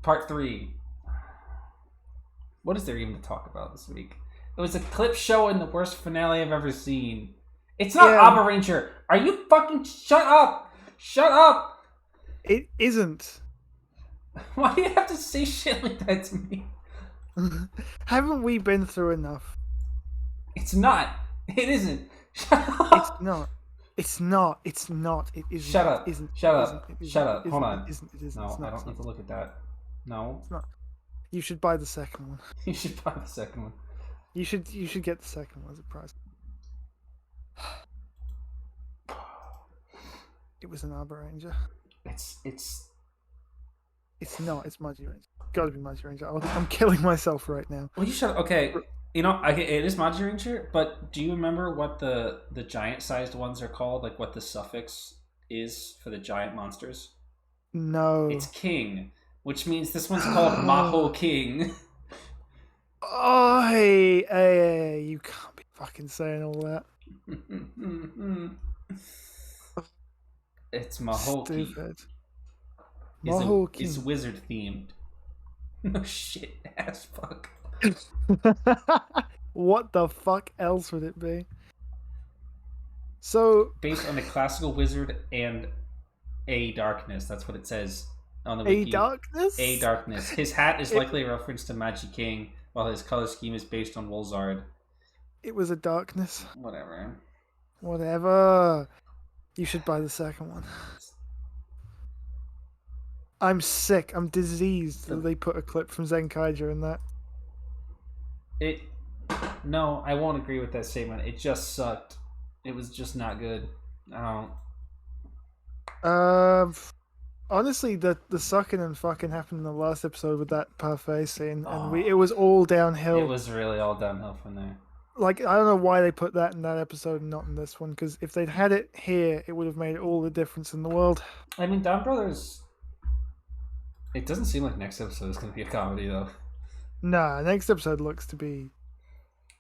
Part 3. What is there even to talk about this week? It was a clip show and the worst finale I've ever seen. It's not Abba Ranger. Are you fucking... Shut up! Shut up! It isn't. Why do you have to say shit like that to me? Haven't we been through enough? It's not. It isn't. Shut up. It's not. It's not. It's not. It isn't. Shut up. It isn't. Shut it up. isn't, it Shut up. isn't, Hold on. It isn't. It isn't. No, It's not, I don't need to look at that. No. It's not. You should buy the second one. You should buy the second one. You should get the second one as a prize. It was an Arbor Ranger. It's not. It's Mudgy Ranger. Gotta be Mudgy Ranger. I'm killing myself right now. Well, you should. Okay, you know, it is Mudgy Ranger, but do you remember what the giant-sized ones are called? Like what the suffix is for the giant monsters? No. It's King, which means this one's called Maho King. Oh, hey, you can't be fucking saying all that. It's Mahoki. Stupid. It's wizard themed. No shit, ass fuck. What the fuck else would it be? So based on a classical wizard and a darkness. That's what it says on the wiki. A darkness. A darkness. His hat is likely a reference to Magic King, while his color scheme is based on Wolzard. It was a darkness. Whatever. You should buy the second one. I'm sick. I'm diseased that they put a clip from Zenkaiger in that. No, I won't agree with that statement. It just sucked. It was just not good. I don't. Honestly, the sucking and fucking happened in the last episode with that parfait scene, and it was all downhill. It was really all downhill from there. Like, I don't know why they put that in that episode and not in this one, because if they'd had it here, it would have made all the difference in the world. I mean, Donbrothers... It doesn't seem like next episode is going to be a comedy, though. Nah, next episode looks to be...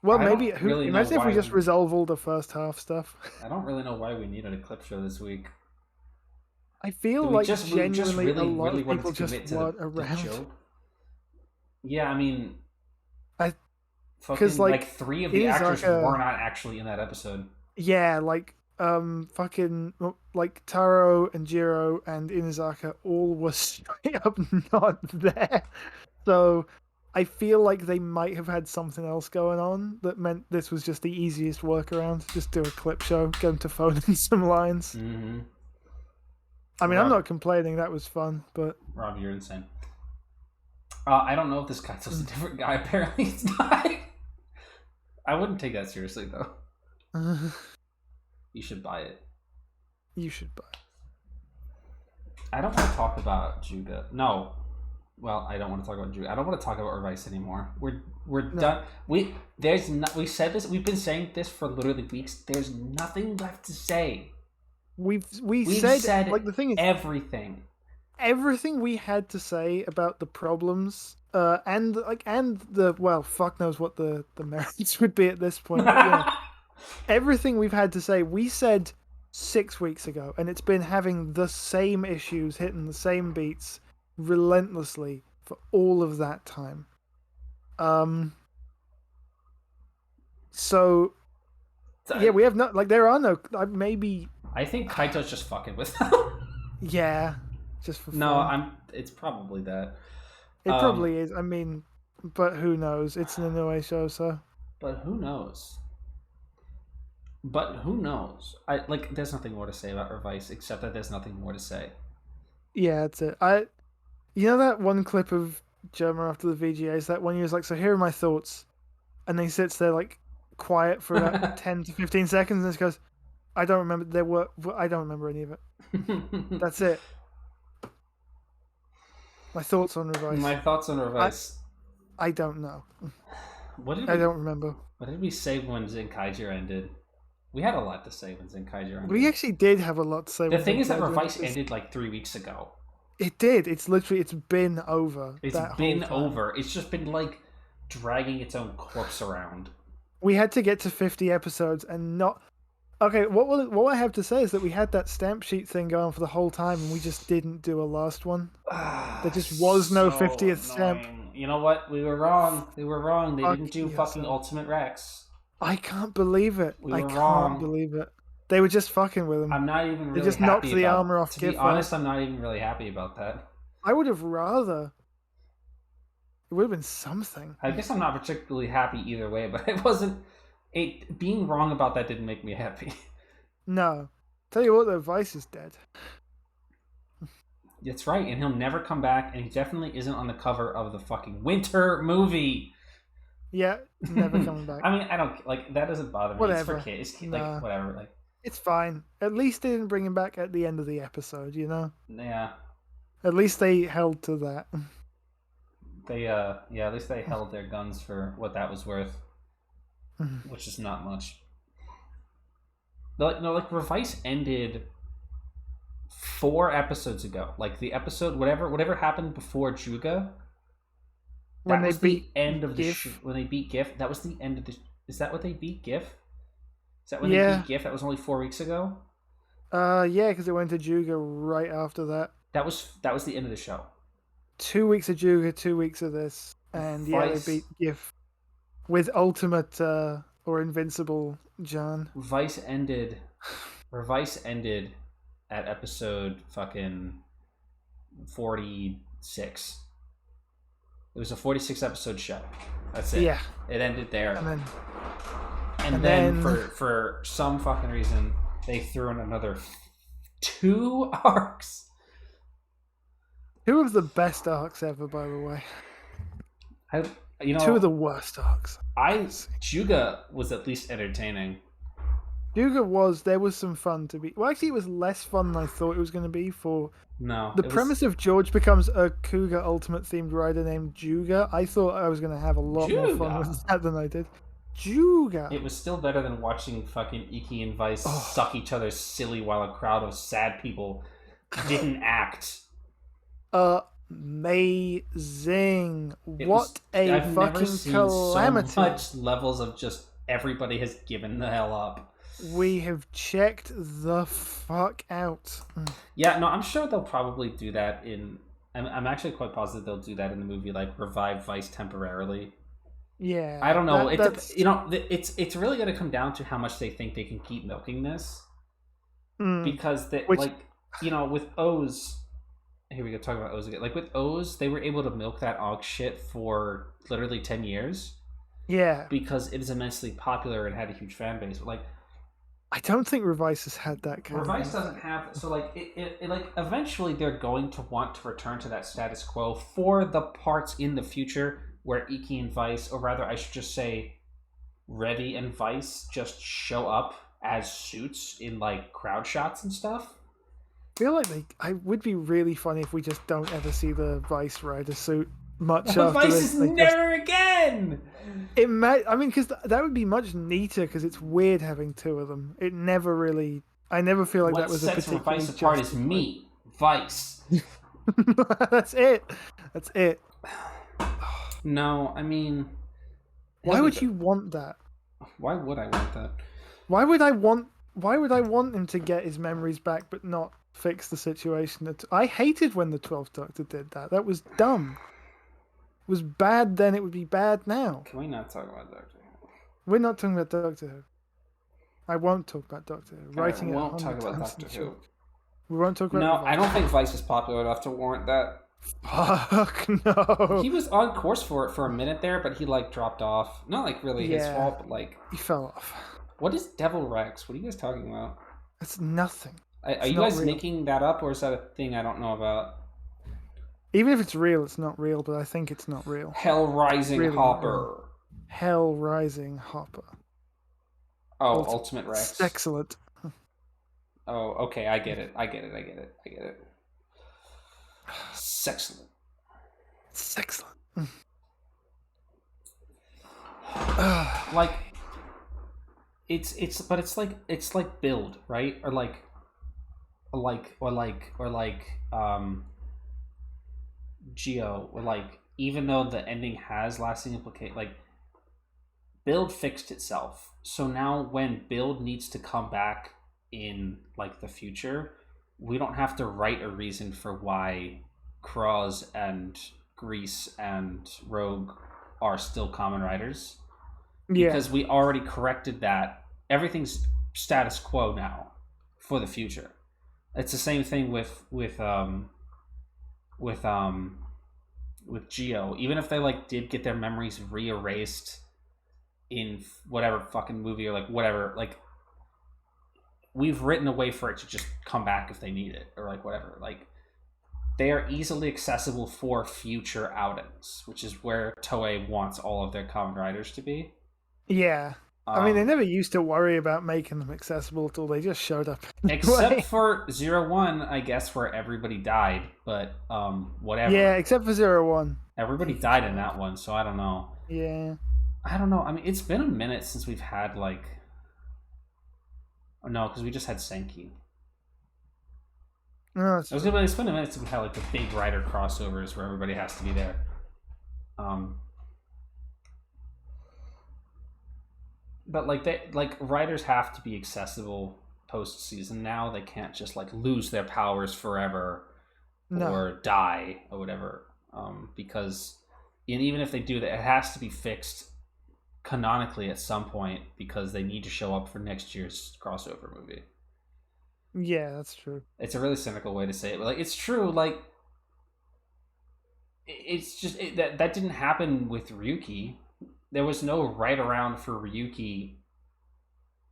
Well, maybe... Imagine if we just resolve all the first half stuff. I don't really know why we needed a clip show this week. I feel like genuinely a lot of people just weren't around. Yeah, I mean... Because like 3 of the actors were not actually in that episode. Yeah, like fucking like Taro and Jiro and Inazaka all were straight up not there. So I feel like they might have had something else going on that meant this was just the easiest workaround. Just do a clip show, get them to phone in some lines. Mm-hmm. I mean, I'm not complaining. That was fun, but Rob, you're insane. I don't know if this guy's a different guy. Apparently, it's not. I wouldn't take that seriously, though. You should buy it. You should buy it. I don't want to talk about Judah. No. Well, I don't want to talk about Judah. I don't want to talk about Revice anymore. We're done. We said this. We've been saying this for literally weeks. There's nothing left to say. We've said like the thing is everything. Everything we had to say about the problems, and the fuck knows what the merits would be at this point. But, yeah, everything we've had to say, we said 6 weeks ago, and it's been having the same issues, hitting the same beats relentlessly for all of that time. So yeah, we have not there are no maybe. I think Kaito's just fucking with them. Yeah. Just for fun. No, it's probably that. It probably is. I mean, but who knows? It's an Inoue show, so. But who knows? There's nothing more to say about Revice except that there's nothing more to say. Yeah, that's it. You know that one clip of Germa after the VGAs, that one he was like, "So here are my thoughts," and then he sits there like quiet for about 10 to 15 seconds, and just goes, "I don't remember. I don't remember any of it." That's it. My thoughts on Revice. I don't know. I don't remember. What did we say when Zenkaiger ended? We had a lot to say when Zenkaiger ended. We actually did have a lot to say. The thing is that Revice ended like 3 weeks ago. It did. It's been over. It's been over. It's just been like dragging its own corpse around. We had to get to 50 episodes and not... Okay, what I have to say is that we had that stamp sheet thing going for the whole time, and we just didn't do a last one. There just was no So 50th stamp. annoying. You know what? We were wrong. We were wrong. They Fuck didn't do fucking yourself. Ultimate Rex. I can't believe it. We I were can't wrong. believe it. They were just fucking with him. I'm not even They really just knocked happy the about. armor off To be Giffard. honest, I'm not even really happy about that. I would have rather. It would have been something. I guess I'm not particularly happy either way, but it wasn't. Being wrong about that didn't make me happy. No. Tell you what, though, Vice is dead. That's right, and he'll never come back, and he definitely isn't on the cover of the fucking Winter movie. Yeah, never coming back. I mean, I don't like that. Doesn't bother me. Whatever. It's for kids. It's, Nah. like whatever. Like it's fine. At least they didn't bring him back at the end of the episode. You know. yeah. At least they held to that. They yeah. At least they held their guns for what that was worth, which is not much. Like Revice ended 4 episodes ago. Like the episode, whatever happened before Juga. When they beat the end of the GIF. when they beat GIF. That was the end of the. Is that what they beat GIF? Is that when Yeah. they beat GIF? That was only 4 weeks ago. Yeah, because it went to Juga right after that. That was the end of the show. 2 weeks of Juga, 2 weeks of this, and yeah, Vice- they beat GIF with Ultimate or Invincible John. Revice ended at episode fucking 46. It was a 46 episode show. That's it. Yeah, It ended there. and then then- for some fucking reason they threw in another 2 arcs. 2 of the best arcs ever, by the way. 2 of the worst arcs. Juga was at least entertaining. Juga there was some fun to be. Well, actually, it was less fun than I thought it was going to be. For No. the premise of George becomes a Cougar Ultimate themed rider named Juga. I thought I was going to have a lot more fun with that than I did. Juga. It was still better than watching fucking Iki and Vice suck each other silly while a crowd of sad people didn't act. Amazing. What a I've never fucking seen calamity. so much levels of just everybody has given the hell up. We have checked the fuck out. Yeah, no, I'm sure they'll probably do that in. I'm actually quite positive they'll do that in the movie, like revive Vice temporarily. Yeah. I don't know. It's really going to come down to how much they think they can keep milking this, because with O's. Here we go, talking about O's again. Like with O's, they were able to milk that Og shit for literally 10 years. Yeah. Because it is immensely popular and had a huge fan base. But like, I don't think Revice has had that kind Revice doesn't have, so like it like eventually they're going to want to return to that status quo for the parts in the future where Iki and Vice, or rather I should just say Revi and Vice, just show up as suits in like crowd shots and stuff. I feel like I would be really funny if we just don't ever see the Vice rider suit much But after Vice this. is never again. I mean, because that would be much neater. Because it's weird having 2 of them. It never really. I never feel like What that was a sets particularly. Vice apart is me, Vice. That's it. That's it. No, I mean, why would you want that? Why would I want that? Why would I want him to get his memories back, but not fix the situation? I hated when the 12th Doctor did that. That was dumb. It was bad then. It would be bad now. Can we not talk about Doctor Who? We're not talking about Doctor Who. I won't talk about Doctor Who. We won't talk about Doctor Who. We won't talk about. No, I don't think Vice is popular enough to warrant that. Fuck no. He was on course for it for a minute there, but he like dropped off. Not like really his fault, but like he fell off. What is Devil Rex? What are you guys talking about? It's nothing. Are you guys making that up, or is that a thing I don't know about? Even if it's real, it's not real, but I think it's not real. Hell Rising really Hopper. Hell Rising Hopper. Oh, Ultimate Rex. It's excellent. Oh, okay, I get it. Sexcellent. Sexcellent. Like it's like build, right? Or Geo, or like, even though the ending has lasting implication, like Build fixed itself. So now when Build needs to come back in like the future, we don't have to write a reason for why Cross and Grease and Rogue are still Common Riders. Because we already corrected that. Everything's status quo now for the future. It's the same thing with Geo. Even if they like did get their memories re-erased in whatever fucking movie or like whatever, like we've written a way for it to just come back if they need it or like whatever. Like they are easily accessible for future outings, which is where Toei wants all of their Kamen Riders to be. Yeah. I mean, they never used to worry about making them accessible until they just showed up. Except for 01, I guess, where everybody died, but whatever. Yeah, except for 01. Everybody died in that one, so I don't know. Yeah. I don't know. I mean, it's been a minute since we've had, like... Oh, no, because we just had Senki. No, it's been a minute since we had, like, the big rider crossovers where everybody has to be there. But like riders have to be accessible post season now. They can't just like lose their powers forever or die or whatever. Because and even if they do that, it has to be fixed canonically at some point because they need to show up for next year's crossover movie. Yeah, that's true. It's a really cynical way to say it, but like it's true. Like it's just that didn't happen with Ryuki. There was no right around for Ryuki,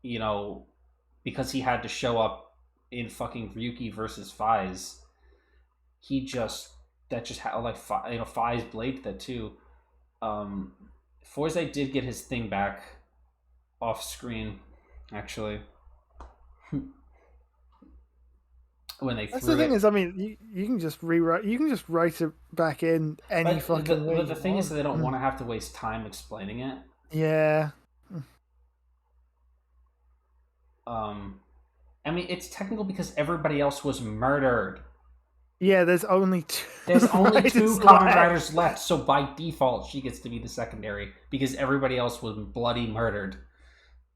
you know, because he had to show up in fucking Ryuki versus Faiz. Faiz bladed that too. Fourze did get his thing back off screen, actually. When they That's the thing is, I mean, you can just rewrite. You can just write it back in any fucking way. But the thing is, they don't want to have to waste time explaining it. Yeah. I mean, it's technical because everybody else was murdered. Yeah, there's only two. There's only two Kamen Riders left, so by default, she gets to be the secondary because everybody else was bloody murdered.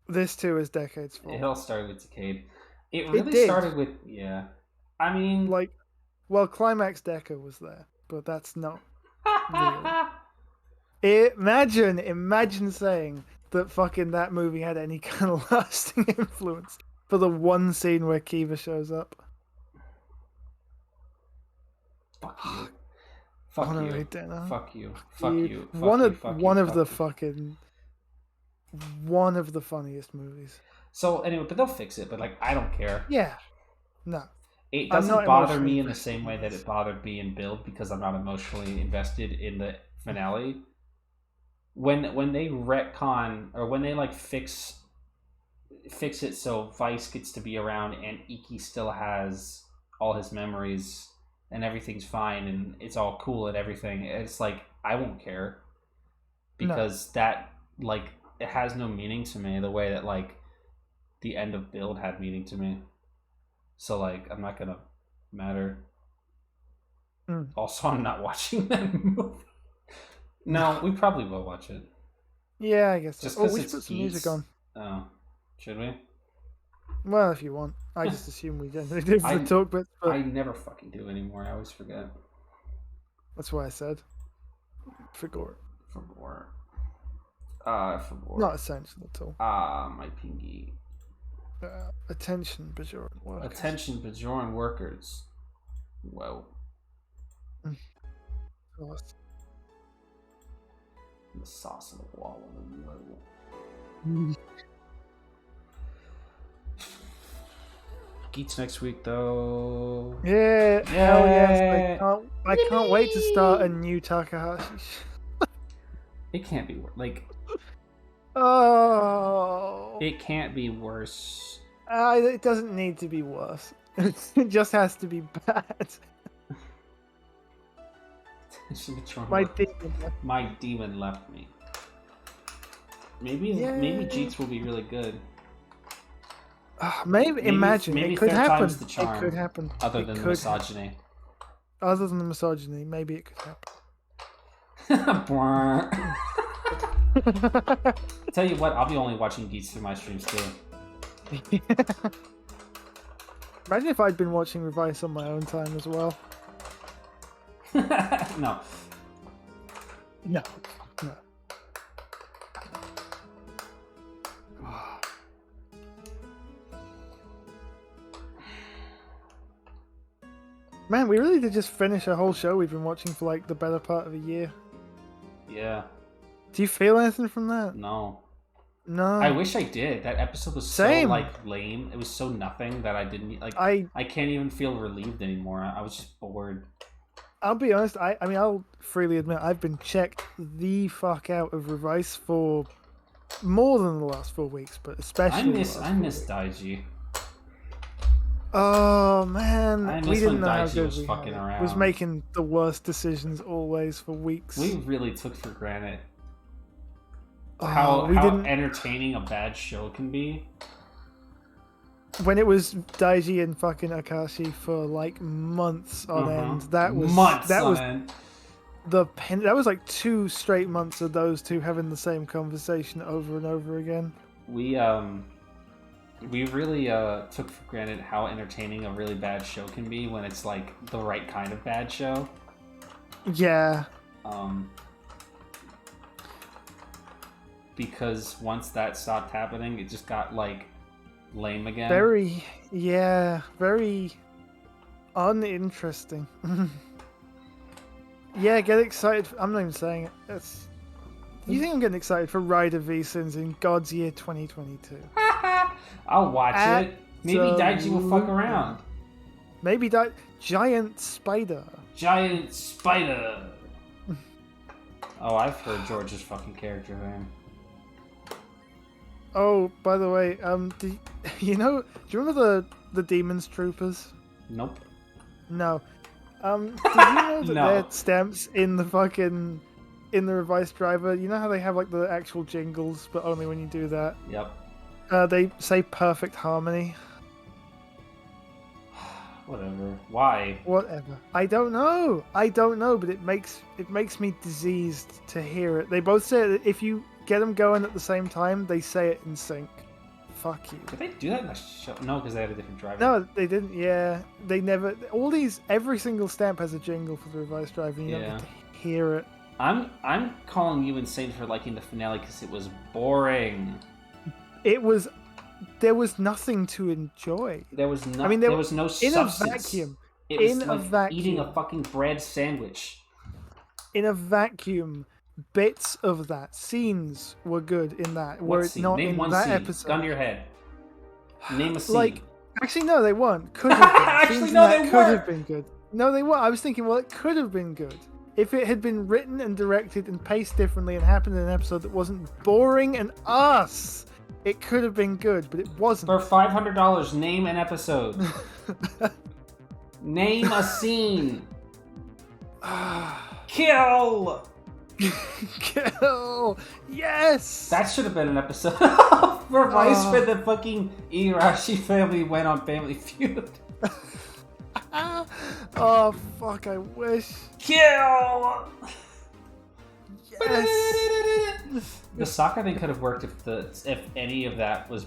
This too is Decade's fault. It all started with Decade. It really started with I mean, like, well, Climax Deca was there, but that's not real. Imagine saying that fucking that movie had any kind of lasting influence for the one scene where Kiva shows up. Fuck you. Fuck you. Fuck you. Fuck you. One of the funniest movies. So anyway, but they'll fix it. But like, I don't care. Yeah. No. It doesn't bother me in the same way that it bothered me in Build because I'm not emotionally invested in the finale. When they retcon or when they like fix it so Vice gets to be around and Iki still has all his memories and everything's fine and it's all cool and everything, it's like I won't care because that like it has no meaning to me the way that like the end of Build had meaning to me. So, like, I'm not gonna matter. Also, I'm not watching that movie. No, we probably will watch it. Yeah, I guess. Just we should put some music on. Oh, should we? Well, if you want. I just assume we generally do for the talk bits. But I never fucking do anymore. I always forget. That's why I said. Forgot. Forgot. Not essential at all. My pingy. Attention, Bajoran workers. Attention, Bajoran workers. Whoa. The sauce on the wall. Geeks next week, though. Yeah, hell yes. I can't wait to start a new Takahashi. It can't be like. Oh. It can't be worse. It doesn't need to be worse. It just has to be bad. My demon left me. Maybe Jeets will be really good. Maybe imagine maybe it could happen. The charm, it could happen. Other than the misogyny. Other than the misogyny, maybe it could happen. Tell you what, I'll be only watching Geeks through my streams too. Imagine if I'd been watching Revice on my own time as well. No. No. Man, we really did just finish a whole show we've been watching for like the better part of a year. Yeah. Do you feel anything from that? No. No. I wish I did. That episode was Same. so like lame. It was so nothing that I didn't like. I can't even feel relieved anymore. I was just bored. I'll be honest. I mean, I'll freely admit I've been checked the fuck out of Revice for more than the last 4 weeks, but especially I miss Daiji. Oh man, I miss we didn't when know how Daiji good was we fucking had it. around. Was making the worst decisions always for weeks. We really took for granted Oh, how we didn't. entertaining a bad show can be. When it was Daiji and fucking Akashi for like months on end, that was end. That was like 2 straight months of those two having the same conversation over and over again. We really took for granted how entertaining a really bad show can be when it's like the right kind of bad show. Yeah. Because once that stopped happening, it just got like lame again. Very uninteresting. Yeah, get excited. I'm not even saying it. You think I'm getting excited for Rider V Sins in God's Year 2022? I'll watch it. Maybe Daiji will fuck around. Maybe that giant spider. Giant spider. Oh, I've heard George's fucking character name. Oh, by the way, do you remember the Demons Troopers? Nope. No. Did you know that No. their stamps in the Revice driver, you know how they have like the actual jingles, but only when you do that? Yep. They say perfect harmony. Whatever. Why? Whatever. I don't know, but it makes me diseased to hear it. They both say that if you get them going at the same time, they say it in sync. Fuck you. Did they do that in the show? No, because they had a different driver. No, they didn't. Yeah, they never. Every single stamp has a jingle for the Revice driver, and you don't get to hear it. I'm calling you insane for liking the finale because it was boring. There was nothing to enjoy. There was no. I mean, there was no in substance. a vacuum. It was in like a vacuum. eating a fucking bread sandwich. In a vacuum, bits of that scenes were good in that. What Were it scene? not Name in one that scene. episode? Gun to your head. Name a scene. Like, actually, no, they weren't. Could have been. Actually, Scenes no, in that they could weren't. have been good. No, they weren't. I was thinking, well, it could have been good if it had been written and directed and paced differently and happened in an episode that wasn't boring and ass. It could have been good, but it wasn't. For $500, name an episode. Name a scene. Kill. Kill. Yes. That should have been an episode. Revice for the fucking Igarashi family went on Family Feud. Oh fuck! I wish. Kill. Yes. The soccer thing could have worked if any of that was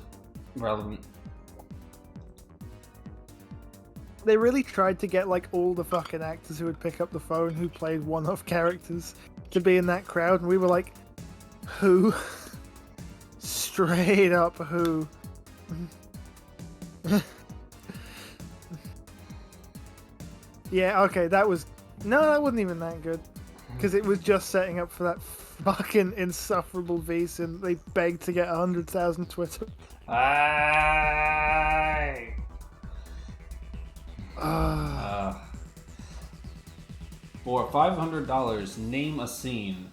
relevant. They really tried to get like all the fucking actors who would pick up the phone who played one-off characters to be in that crowd, and we were like, who? Straight up who? Yeah, okay, that wasn't even that good. Because it was just setting up for that fucking insufferable V's, and they begged to get 100,000 Twitter. Aye. For $500, name a scene.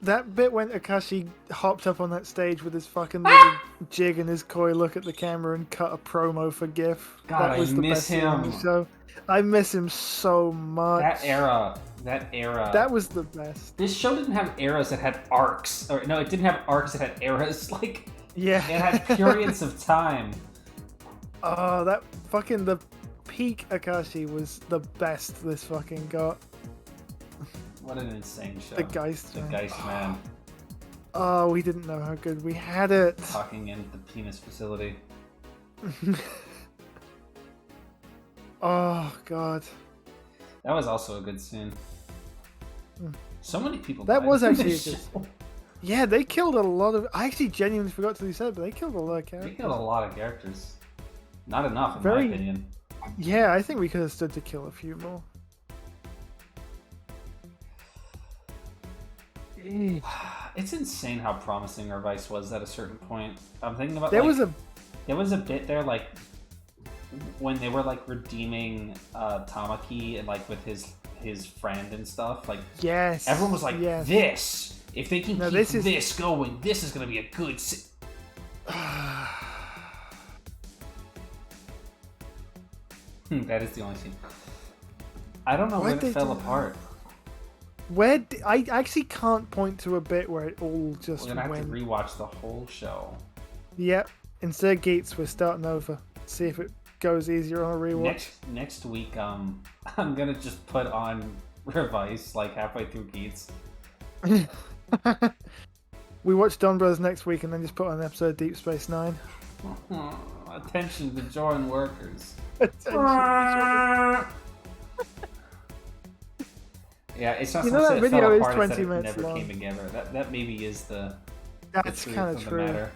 That bit when Akashi hopped up on that stage with his fucking little jig and his coy look at the camera and cut a promo for GIF. God, that was I the miss best thing on him. the show. I miss him so much. That era. That was the best. This show didn't have eras that had arcs. Or no, it didn't have arcs that had eras. Like, yeah, it had periods of time. Oh, that fucking the peak Akashi was the best this fucking got. What an insane show. The Geist The Man. Geist Man. Oh, we didn't know how good we had it. Talking in the penis facility. Oh god. That was also a good scene. So many people That died was in actually this a good show. Yeah, they killed a lot of. I actually genuinely forgot to be said, but they killed a lot of They characters. killed a lot of characters. Not enough, in my Very- opinion. Yeah, I think we could have stood to kill a few more. It's insane how promising Revice was at a certain point. I'm thinking about There like, was there was a bit there like when they were like redeeming Tamaki and like with his friend and stuff. Like yes. everyone was like, yes. "This, if they can No, keep this is- going, this is gonna be a good." That is the only scene. I don't know Why'd when they it fell do apart. I actually can't point to a bit where it all just We're gonna have went. to rewatch the whole show. Yep. Instead of Gates, we're starting over. See if it goes easier on a rewatch. Next week, I'm gonna just put on Revice like halfway through Geats. We watch Donbrothers next week and then just put on an episode of Deep Space Nine. Attention to join workers. Yeah, it's not You so know much that that it video fell is apart, it's 20 that it minutes never long. came together. That maybe is the That's truth kind of of the true. matter.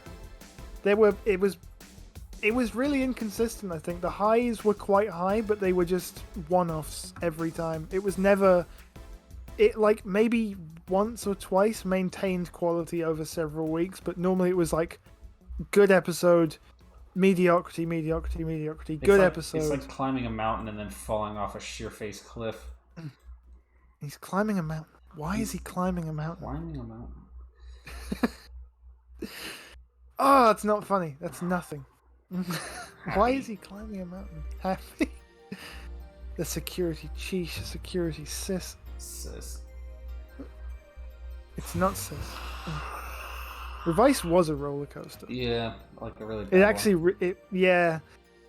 It was really inconsistent. I think the highs were quite high, but they were just one-offs every time. It was never. It like maybe once or twice maintained quality over several weeks, but normally it was like good episode, mediocrity, mediocrity, mediocrity. It's Good like, episode. It's like climbing a mountain and then falling off a sheer-faced cliff. He's climbing a mountain. Why is he climbing a mountain? Climbing a mountain. Oh, it's not funny. That's nothing. Why is he climbing a mountain? Happy. The security chief, security sis. Sis. It's not sis. Revice was a roller coaster. Yeah, like a really bad It one. actually, yeah.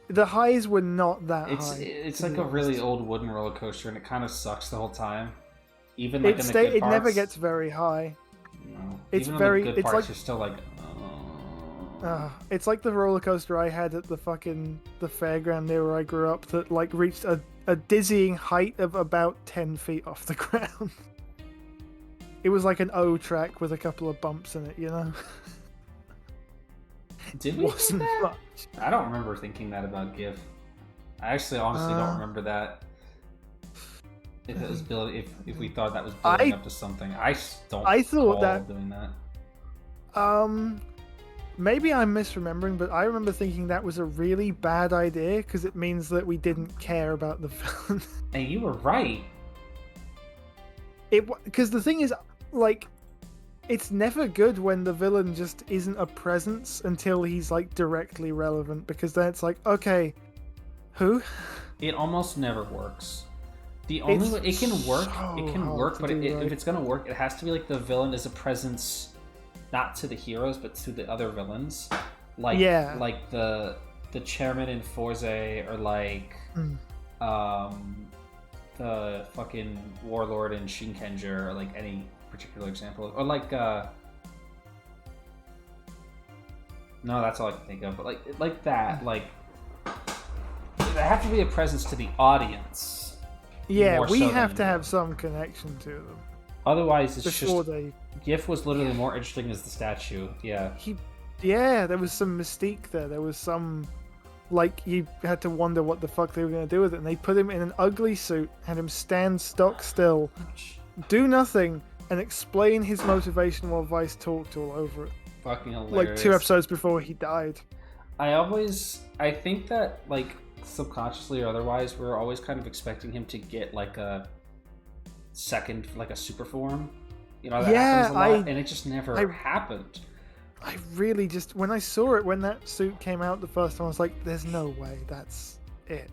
The highs were not that It's high. it's to like be a really honest. old wooden roller coaster, and it kind of sucks the whole time. Even like in the good It parts, never gets very high. No. it's Even very- in the good it's parts, like- you're still like. It's like the roller coaster I had at the fairground near where I grew up that like reached a dizzying height of about 10 feet off the ground. It was like an O track with a couple of bumps in it, you know? Did we? Wasn't Think that? much. I don't remember thinking that about GIF. I actually honestly don't Uh, remember that. If it was building, if we thought that was building up to something, I don't. I thought recall that- doing that. Maybe I'm misremembering, but I remember thinking that was a really bad idea because it means that we didn't care about the villain. And you were right. Because the thing is, like, it's never good when the villain just isn't a presence until he's like directly relevant, because then it's like, okay, who? It almost never works. The only way it can work, so it can hard work, to but do right. if it's gonna work, it has to be like the villain is a presence, not to the heroes, but to the other villains. Like, Yeah. like the chairman in Forze, or like, the fucking warlord in Shinkenger, or like any particular example, or like, no, that's all I can think of, but like that, like, they have to be a presence to the audience. Yeah, More we so than have to the have villain. some connection to them Otherwise, it's before just they. GIF was literally more interesting as the statue. Yeah, Yeah, there was some mystique there. There was some, like, you had to wonder what the fuck they were going to do with it. And they put him in an ugly suit, had him stand stock still, do nothing, and explain his motivation while Vice talked all over it. fucking hilarious. Like 2 episodes before he died. I think that, like, subconsciously or otherwise, we're always kind of expecting him to get like a second, like a super form. You know, that Yeah, happens a lot, and it just never happened. I really just, when I saw it, when that suit came out the first time, I was like, there's no way that's it.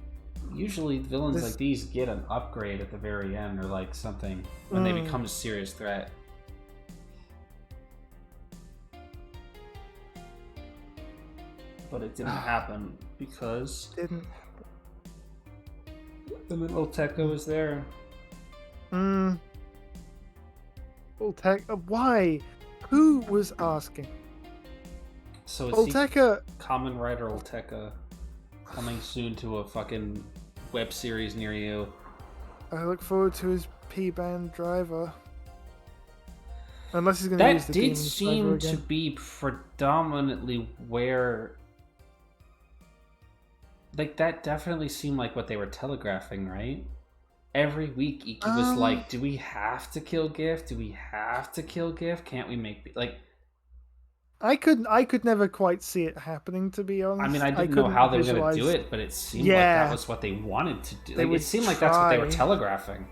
Usually, villains like these get an upgrade at the very end, or like something when they become a serious threat. But it didn't happen because Didn't. the little Tekka was there. Well, why? Who was asking? So is Olteka... Kamen Rider Olteka coming soon to a fucking web series near you? I look forward to his P-band driver. Unless he's going to use the That did Demon's seem driver to again. be predominantly where... Like, that definitely seemed like what they were telegraphing, right? Every week, Iki was like, do we have to kill GIF? Do we have to kill GIF? Can't we make... Like... I could never quite see it happening, to be honest. I mean, I didn't know how they were going to do it, but it seemed like that was what they wanted to do. Like, it seemed like that's what they were telegraphing.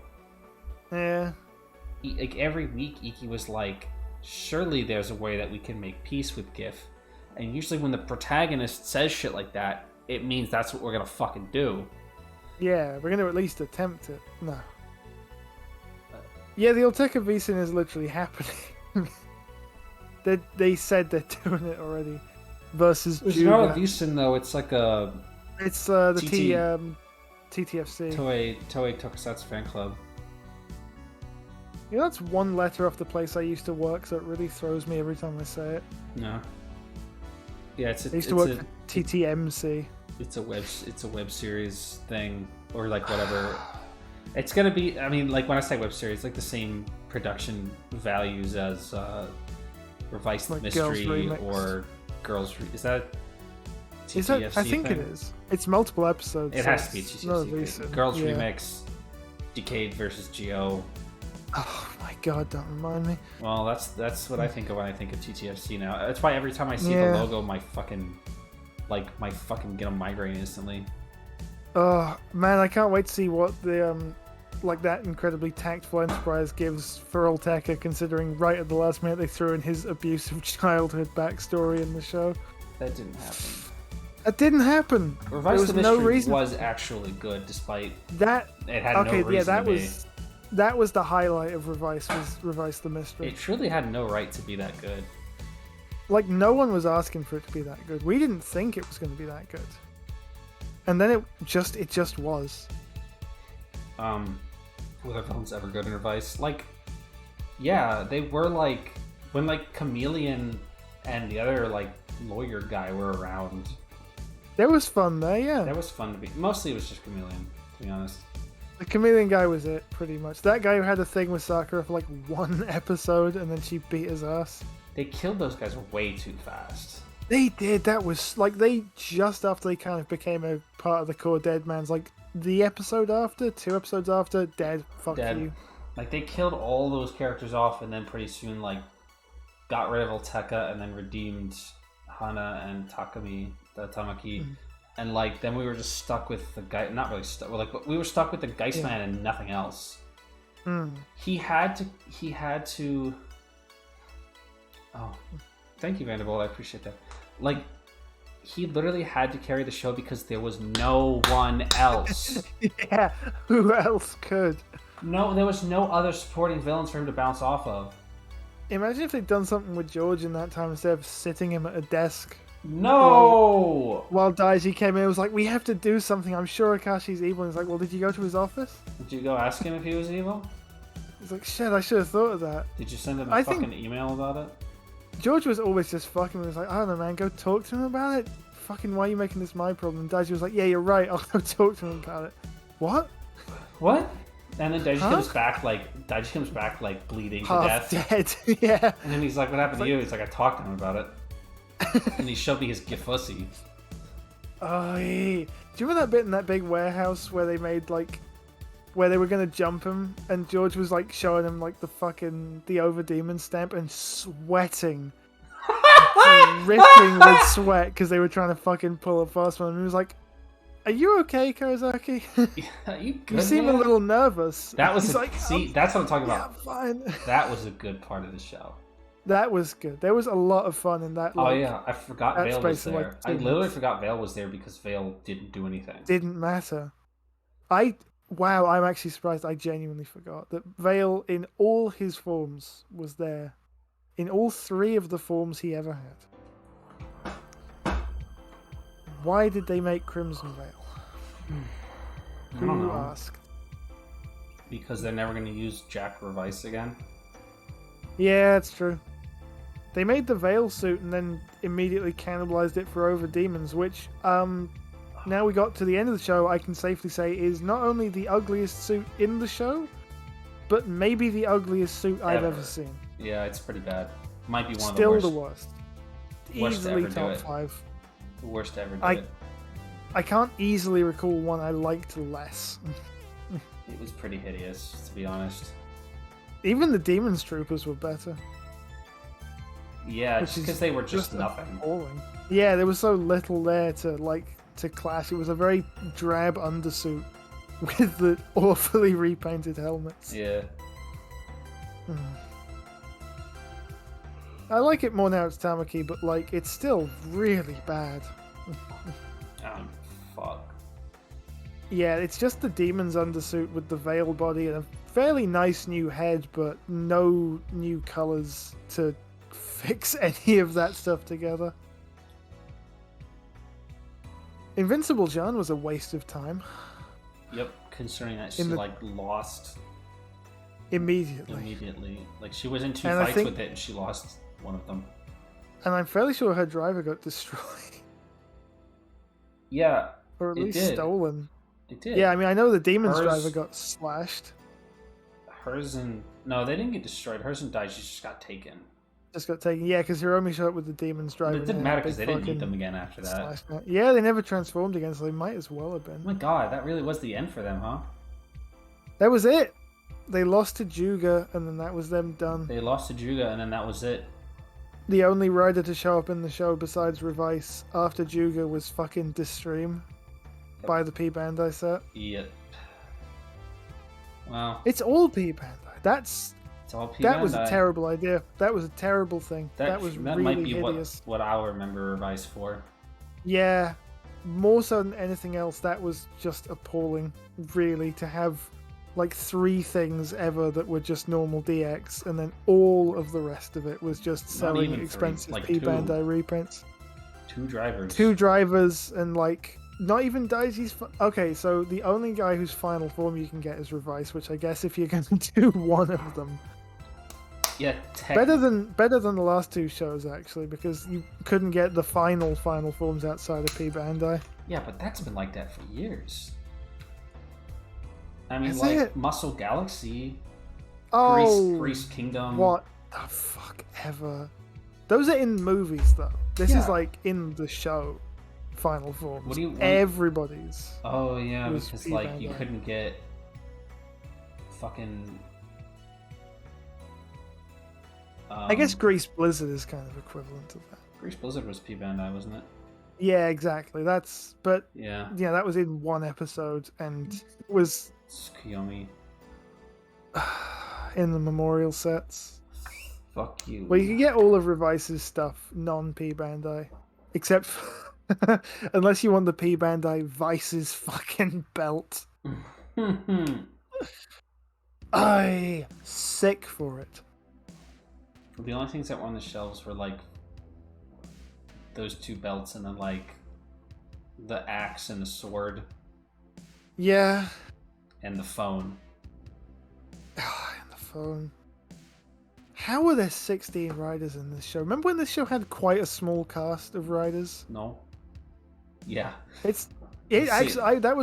Yeah. Like, every week, Iki was like, surely there's a way that we can make peace with GIF. And usually when the protagonist says shit like that, it means that's what we're going to fucking do. Yeah, we're going to at least attempt it. No. Yeah, the Olteka V-Sin is literally happening. They said they're doing it already. Versus It's Juga. not a V-Sin, though. It's like a... It's the Toei TTFC. Tokusatsu fan club. You know, that's one letter off the place I used to work, so it really throws me every time I say it. No. Yeah, I used to work for TTMC. It's a web series thing, or like whatever. It's gonna be. I mean, like when I say web series, like the same production values as Revice like Mystery or Girls. Is that TTFC? Is that? I think thing? It is. It's multiple episodes. It so has to be TTFC. Girls Remix, Decade versus Geo. Oh my god! Don't remind me. Well, that's what I think of when I think of TTFC now. That's why every time I see the logo, my fucking get a migraine instantly. Oh man, I can't wait to see what the like that incredibly tactful Enterprise gives for Olteka, considering right at the last minute they threw in his abusive childhood backstory in the show. That didn't happen. That didn't happen. Revice there was no reason. Was actually good, despite that. It had no reason that to was. Be. That was the highlight of Revice. Was Revice the Mystery? It truly had no right to be that good. Like no one was asking for it to be that good. We didn't think it was going to be that good, and then it just was. Were villains ever good in Revice? Like, yeah, they were like when like Chameleon and the other like lawyer guy were around. There was fun there, yeah. That was fun to be. Mostly it was just Chameleon, to be honest. The Chameleon guy was it, pretty much. That guy who had a thing with Sakura for like one episode, and then she beat his ass. They killed those guys way too fast. They did. That was like they just after they kind of became a part of the core Dead Man's like the episode after, 2 episodes after, dead. Fuck you. Like they killed all those characters off, and then pretty soon like got rid of Olteka, and then redeemed Hana and Tamaki. Mm. And like then we were just stuck with the guy. Not really stuck. Like we were stuck with the Geistman and nothing else. Mm. He had to. Oh, thank you, Vanderbilt. I appreciate that. Like, he literally had to carry the show because there was no one else. Yeah, who else could? No, there was no other supporting villains for him to bounce off of. Imagine if they'd done something with George in that time instead of sitting him at a desk. No! While Daiji came in, it was like, we have to do something. I'm sure Akashi's evil. And he's like, well, did you go to his office? Did you go ask him if he was evil? He's like, shit, I should have thought of that. Did you send him a fucking email about it? George was always just fucking. He was like, I don't know, man, go talk to him about it. Fucking, why are you making this my problem? And Daiji was like, yeah, you're right. I'll go talk to him about it. What? What? And then Daiji comes back like bleeding to death. Dead. Yeah. And then he's like, what happened to you? He's like, I talked to him about it. And he showed me his gifussy. Oh, yeah. Do you remember that bit in that big warehouse where they made like, where they were gonna jump him, and George was like showing him like the over demon stamp and sweating, dripping with sweat because they were trying to fucking pull a fast one. And he was like, "Are you okay, Kozaki? Are you good, You seem man? a little nervous." That was like, that's what I'm talking about. Yeah, fine. That was a good part of the show. That was good. There was a lot of fun in that. Oh yeah, I forgot Vale was there. Like I literally forgot Vale was there because Vale didn't do anything. Didn't matter. Wow, I'm actually surprised. I genuinely forgot that Vale, in all his forms, was there. In all 3 of the forms he ever had. Why did they make Crimson Vale? I don't Who know. asked? Because they're never going to use Jack Revice again. Yeah, it's true. They made the Veil suit and then immediately cannibalized it for Over Demons, which, now we got to the end of the show, I can safely say is not only the ugliest suit in the show, but maybe the ugliest suit I've ever seen. Yeah, it's pretty bad. Might be one Still of the worst. Worst to Easily ever do top it. 5. The worst to ever do it. I can't easily recall one I liked less. It was pretty hideous, to be honest. Even the Demons Troopers were better. Yeah, just because they were just nothing. Appalling. Yeah, there was so little there to clash. It was a very drab undersuit with the awfully repainted helmets. Yeah. I like it more now it's Tamaki, but like it's still really bad. Fuck. Yeah, it's just the Demon's undersuit with the veil body and a fairly nice new head, but no new colors to fix any of that stuff together. Invincible Jean was a waste of time. Yep, considering that she lost immediately. Like she was in 2 fights with it and she lost one of them. And I'm fairly sure her driver got destroyed. Yeah. Or at least stolen. It did. Yeah, I mean I know the Demon's driver got slashed. No, they didn't get destroyed. Hers and died, she just got taken. Just got taken, yeah, because Hiromi showed up with the Demon's driver. But it didn't matter because they didn't need them again after that. Yeah, they never transformed again, so they might as well have been. Oh my god, that really was the end for them, huh? That was it. They lost to Juga, and then that was them done. They lost to Juga, and then that was it. The only rider to show up in the show besides Revice after Juga was fucking Distream by the P Bandai set. Yep. Well, it's all P Bandai. That was a terrible idea. That was a terrible thing. That was really might be hideous. what I'll remember Revice for. Yeah, more so than anything else, that was just appalling. Really, to have like 3 things ever that were just normal DX, and then all of the rest of it was just selling expensive P Bandai reprints. 2 drivers. 2 drivers, and like not even Daiji's. Okay, so the only guy whose final form you can get is Revice, which I guess if you're going to do one of them. Yeah, better than the last 2 shows actually, because you couldn't get the final forms outside of P Bandai. Yeah, but that's been like that for years. I mean, Muscle Galaxy, Grease Kingdom. What the fuck ever? Those are in movies though. This is like in the show. Final forms. Everybody's. Oh yeah, because like you couldn't get fucking. I guess Grease Blizzard is kind of equivalent to that. Grease Blizzard was P Bandai, wasn't it? Yeah, exactly. That was in 1 episode and was Tsukuyomi in the memorial sets. Fuck you. Well, you can get all of Revice's stuff non-P Bandai, except for unless you want the P Bandai Vice's fucking belt. I sick for it. The only things that were on the shelves were like those 2 belts and then like the axe and the sword. Yeah. And the phone. And the phone. How were there 16 riders in this show? Remember when this show had quite a small cast of riders? No. Yeah. That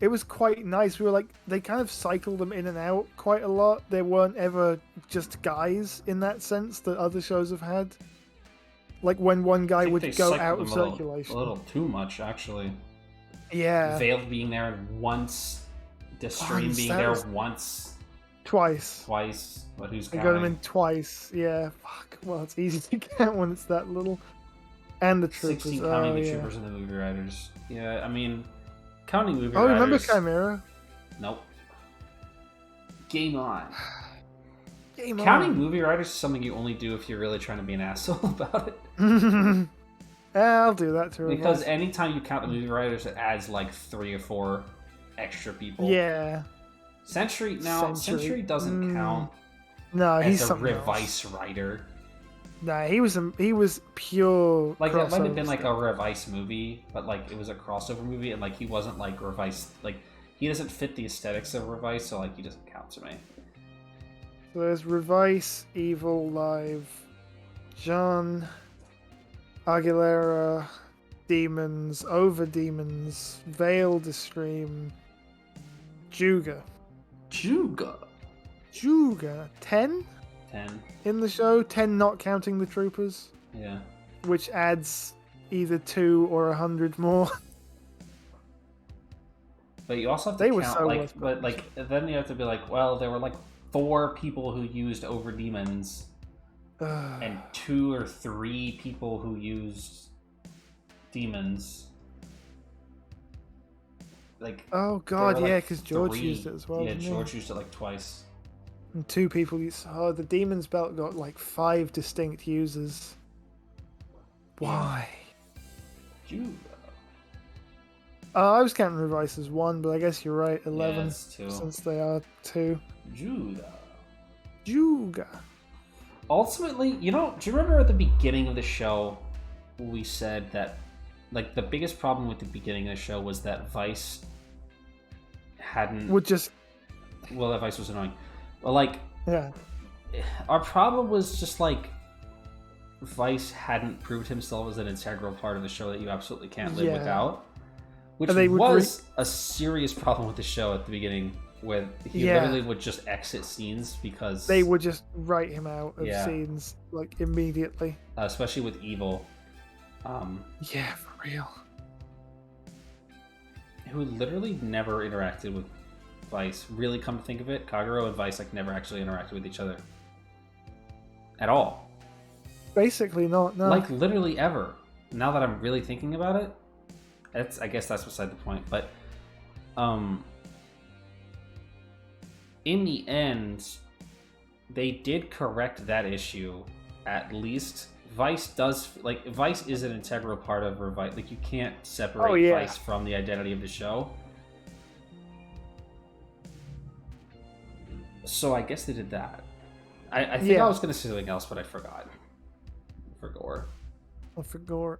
was quite nice. We were like, they kind of cycled them in and out quite a lot. There weren't ever just guys in that sense that other shows have had. Like when one guy would go out of circulation. A little too much, actually. Yeah. Veil being there once, Distream being there once. Twice. But who's counting? I got them in twice. Yeah. Fuck. Well, it's easy to count when it's that little. And the troopers. 16 counting the troopers and the movie riders. Yeah, I mean, counting movie riders. Oh, remember Chimera? Nope. Game on. Game counting on. Movie riders is something you only do if you're really trying to be an asshole about it. I'll do that too. Because anytime you count the movie riders, it adds like 3 or 4 extra people. Yeah. Sentry doesn't count. No, he's a something Revice else. rider. Nah, he was pure. Like that might have been like a Revice movie, but like it was a crossover movie, and like he wasn't like Revice. Like he doesn't fit the aesthetics of Revice, so like he doesn't count to me. So there's Revice, Evil, Live, John, Aguilera, Demons, Over Demons, Veil Stream, Juga. Juga. 10 10. in the show, 10 not counting the troopers. Yeah. Which adds either 2 or 100 more. But you also have to They were count, so like, worth but like, then you have to be like, well, there were like 4 people who used Over Demons, and 2 or 3 people who used Demons. Like, oh god, there were, yeah, like, because George 3. used it as well. Yeah, didn't George used it like twice. he? And 2 people used. Oh, the Demon's Belt got like 5 distinct users. Why? Juga. I was counting Revice as 1, but I guess you're right. 11, Yeah, it's 2. since they are 2. Juga. Ultimately, do you remember at the beginning of the show, we said that, like, the biggest problem with the beginning of the show was that Vice hadn't... that Vice was annoying. Well, like... Yeah. Our problem was just, like, Vice hadn't proved himself as an integral part of the show that you absolutely can't live without. Which was a serious problem with the show at the beginning, where he literally would just exit scenes because... They would just write him out of scenes, like, immediately. Especially with Evil. Yeah, for real. Who literally never interacted with Vice. Really, come to think of it, Kagero and Vice, like, never actually interacted with each other. At all. Basically not, no. Like, literally ever. Now that I'm really thinking about it, I guess that's beside the point, but in the end, they did correct that issue. At least Vice is an integral part of Revice. Like, you can't separate Vice from the identity of the show. So I guess they did that. I think I was going to say something else, but I forgot. I forgot.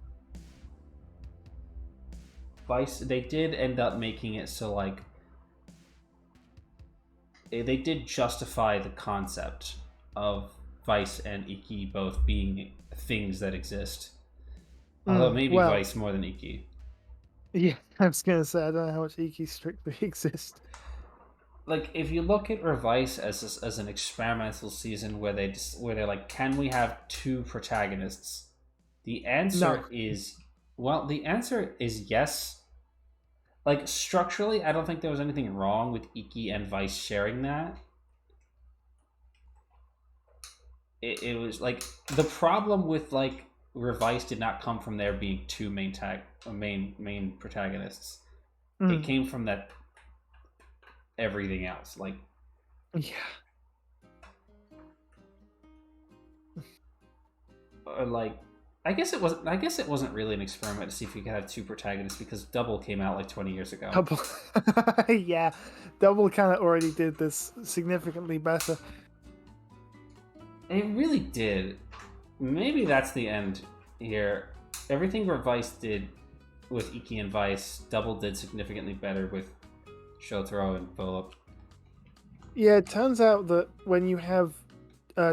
Vice, they did end up making it so, like, they did justify the concept of Vice and Iki both being things that exist. Although maybe Vice more than Iki. Yeah, I was gonna say, I don't know how much Iki strictly exists. Like, if you look at Revice as an experimental season where they're like, can we have 2 protagonists? The answer is yes. Like, structurally, I don't think there was anything wrong with Iki and Vice sharing that. It was, like, the problem with, like, Revice did not come from there being 2 main protagonists. It came from that everything else. Like, yeah. Or, like, I guess it wasn't really an experiment to see if you could have 2 protagonists, because Double came out like 20 years ago. Double. Yeah. Double kind of already did this significantly better. It really did. Maybe that's the end here. Everything Revice did with Iki and Vice, Double did significantly better with Shotaro and Philip. Yeah, it turns out that when you have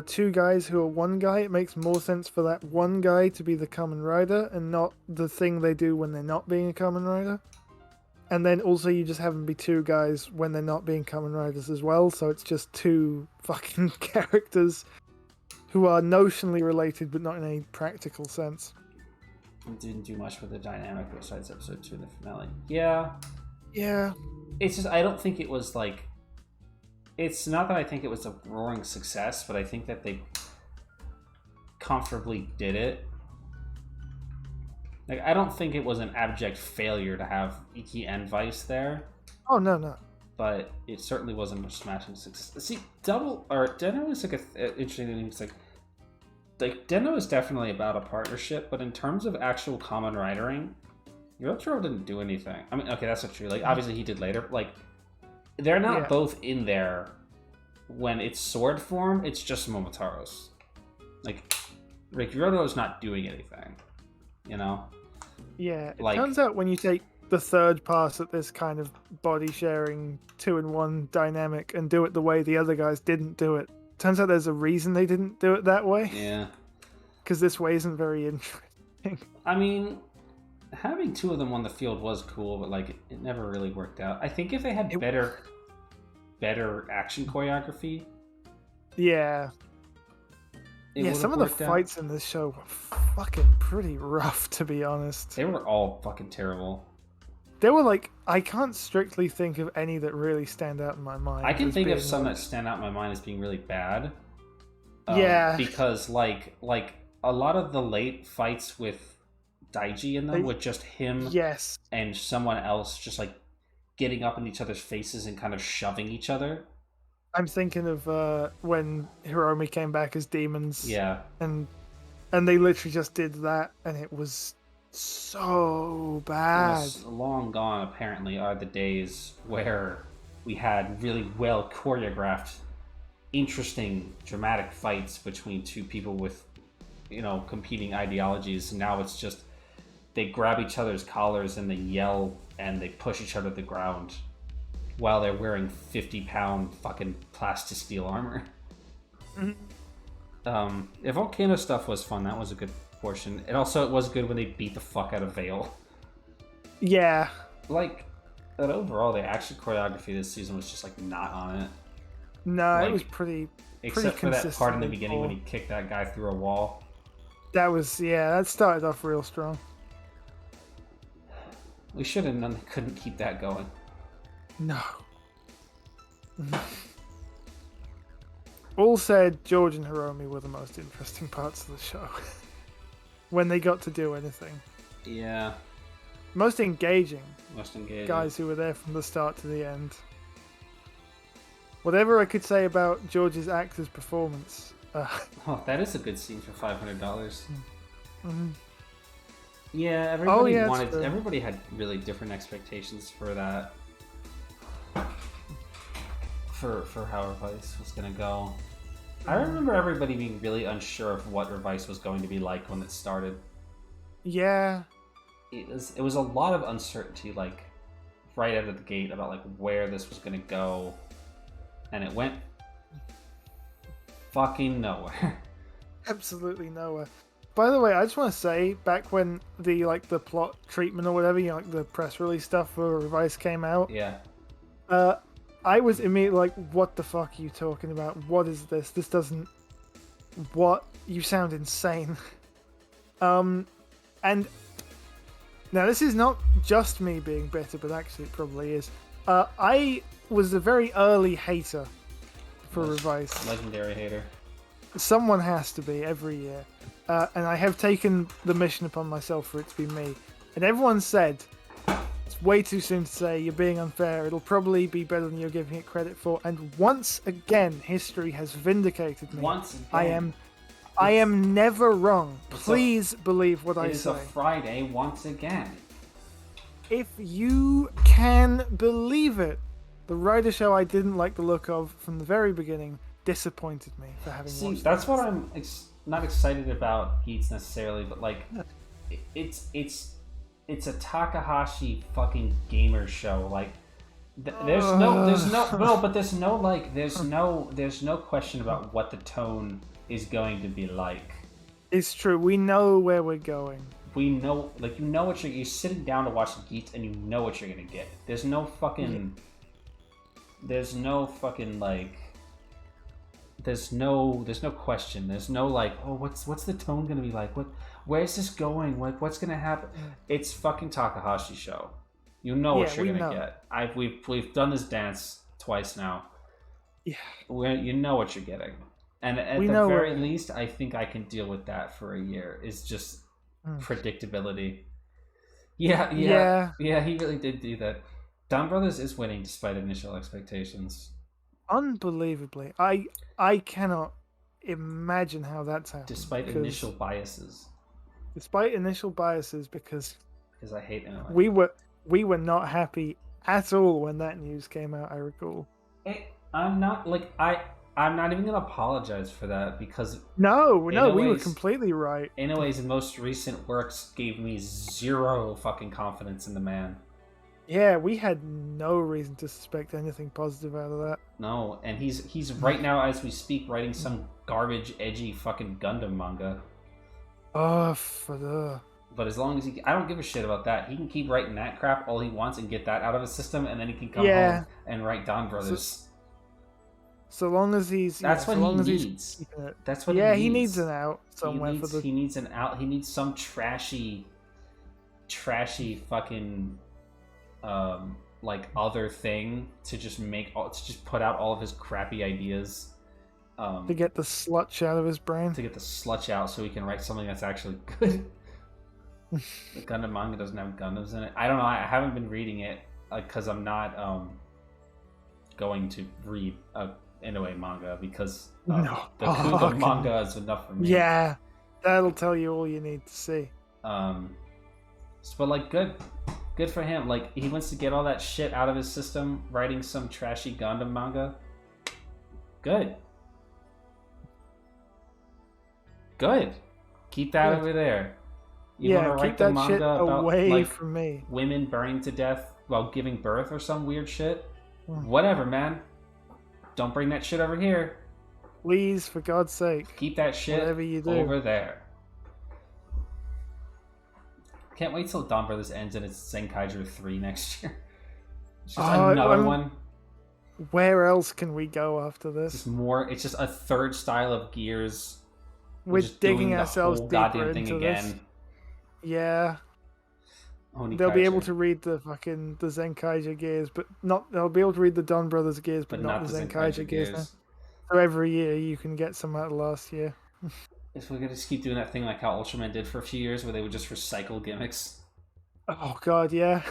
2 guys who are one guy, it makes more sense for that one guy to be the Kamen Rider and not the thing they do when they're not being a Kamen Rider. And then also you just have them be 2 guys when they're not being Kamen Riders as well, so it's just 2 fucking characters who are notionally related but not in any practical sense. It didn't do much for the dynamic besides episode 2 in the finale. Yeah. Yeah. It's just, I don't think it was like... It's not that I think it was a roaring success, but I think that they comfortably did it. Like, I don't think it was an abject failure to have Iki and Vice there. Oh, no. But it certainly wasn't a smashing success. See, Denno is like an interesting thing. It's like Denno is definitely about a partnership, but in terms of actual common writering, Yotaro didn't do anything. I mean, okay, that's not true. Like, obviously he did later. Like, they're not both in there when it's sword form. It's just Momotaro's. Like Yotaro is not doing anything, you know? Yeah, it turns out when you take the third pass at this kind of body sharing 2-in-1 dynamic and do it the way the other guys didn't do it, turns out there's a reason they didn't do it that way. Yeah. because this way isn't very interesting. I mean, having two of them on the field was cool, but like it never really worked out. I think if they had better action choreography, yeah, some of the fights in this show were fucking pretty rough, to be honest. They were all fucking terrible. They were like, I can't strictly think of any that really stand out in my mind. I can think of some that stand out in my mind as being really bad. Because like a lot of the late fights with Daiji in them with just him and someone else just like getting up in each other's faces and kind of shoving each other. I'm thinking of when Hiromi came back as demons. Yeah. And they literally just did that, and it was so bad. Long gone, apparently, are the days where we had really well choreographed, interesting, dramatic fights between two people with, competing ideologies. Now it's just they grab each other's collars and they yell and they push each other to the ground while they're wearing 50-pound fucking plasticine armor. Mm-hmm. If Volcano stuff was fun, that was a good portion. And also it was good when they beat the fuck out of Vale. Yeah. Like, but overall, the action choreography this season was just like not on it. No, it was pretty except for that part in the beginning when he kicked that guy through a wall. That started off real strong. We should have known they couldn't keep that going. No. All said, George and Hiromi were the most interesting parts of the show. When they got to do anything. Yeah. Most engaging. Guys who were there from the start to the end. Whatever I could say about George's actor's performance. That is a good scene for $500. Mm-hmm. Yeah, everybody had really different expectations for that. For how Revice was gonna go. I remember everybody being really unsure of what Revice was going to be like when it started. Yeah. It was a lot of uncertainty, like right out of the gate about like where this was gonna go. And it went fucking nowhere. Absolutely nowhere. By the way, I just want to say, back when the plot treatment or whatever, like the press release stuff for Revice came out. Yeah. I was immediately like, what the fuck are you talking about? What is this? This doesn't... What? You sound insane. And... Now, this is not just me being bitter, but actually it probably is. I was a very early hater for Revice. Legendary hater. Someone has to be every year. And I have taken the mission upon myself for it to be me. And everyone said... It's way too soon to say, you're being unfair, it'll probably be better than you're giving it credit for, and once again, history has vindicated me. Once again. I am never wrong. Please believe what I say. It's a Friday once again. If you can believe it, the writer show I didn't like the look of from the very beginning disappointed me for having watched that's this. what I'm not excited about Geats necessarily, but like, it's a Takahashi fucking gamer show. Like, there's no question about what the tone is going to be like. It's true. We know where we're going. We know, like, what you're sitting down to watch Geats and you know what you're gonna get. There's no fucking question. There's no like, oh, what's the tone gonna be like? Where's this going? Like, what's gonna happen? It's fucking Takahashi show. You know what you're gonna get. We've done this dance twice now. Yeah. You know what you're getting, and at the very least, I think I can deal with that for a year. Is just predictability. Yeah. He really did do that. Donbrothers is winning despite initial expectations. Unbelievably, I cannot imagine how that's happened. Despite initial biases. Because I hate anime. We were not happy at all when that news came out, I recall. I'm not even gonna apologize for that, because we were completely right. Inoue's most recent works gave me zero fucking confidence in the man. Yeah, we had no reason to suspect anything positive out of that. No, and he's right now as we speak writing some garbage, edgy fucking Gundam manga. Oh, for the. But as long as I don't give a shit about that. He can keep writing that crap all he wants and get that out of his system, and then he can come Yeah. home and write Donbrothers. So long as he's That's what so long he as needs. he's keeping it. That's what Yeah, he needs. he needs an out somewhere for the. He needs an out. He needs some trashy fucking like other thing to just put out all of his crappy ideas. To get the slutch out of his brain. To get the slutch out so he can write something that's actually good. The Gundam manga doesn't have Gundams in it. I don't know. I haven't been reading it because I'm not going to read a Inoue manga because No. the Kuga manga is enough for me. Yeah, that'll tell you all you need to see. But like, good for him. Like, he wants to get all that shit out of his system, writing some trashy Gundam manga. Good. Keep that over there. You want to write the manga about away like from me. Women burning to death while giving birth or some weird shit? Whatever, man. Don't bring that shit over here. Please, for God's sake. Keep that shit over there. Can't wait till Donbrothers ends and it's Zenkaiger 3 next year. It's just another one. Where else can we go after this? It's just a third style of Gears. We're digging ourselves deeper thing into again. this. Yeah. They'll be able to read the Zenkaiger Gears, but not. They'll be able to read the Donbrothers Gears, but not the Zenkaiger Gears. Now. So every year you can get some out of last year. If we're gonna just keep doing that thing like how Ultraman did for a few years, where they would just recycle gimmicks. Oh God, yeah.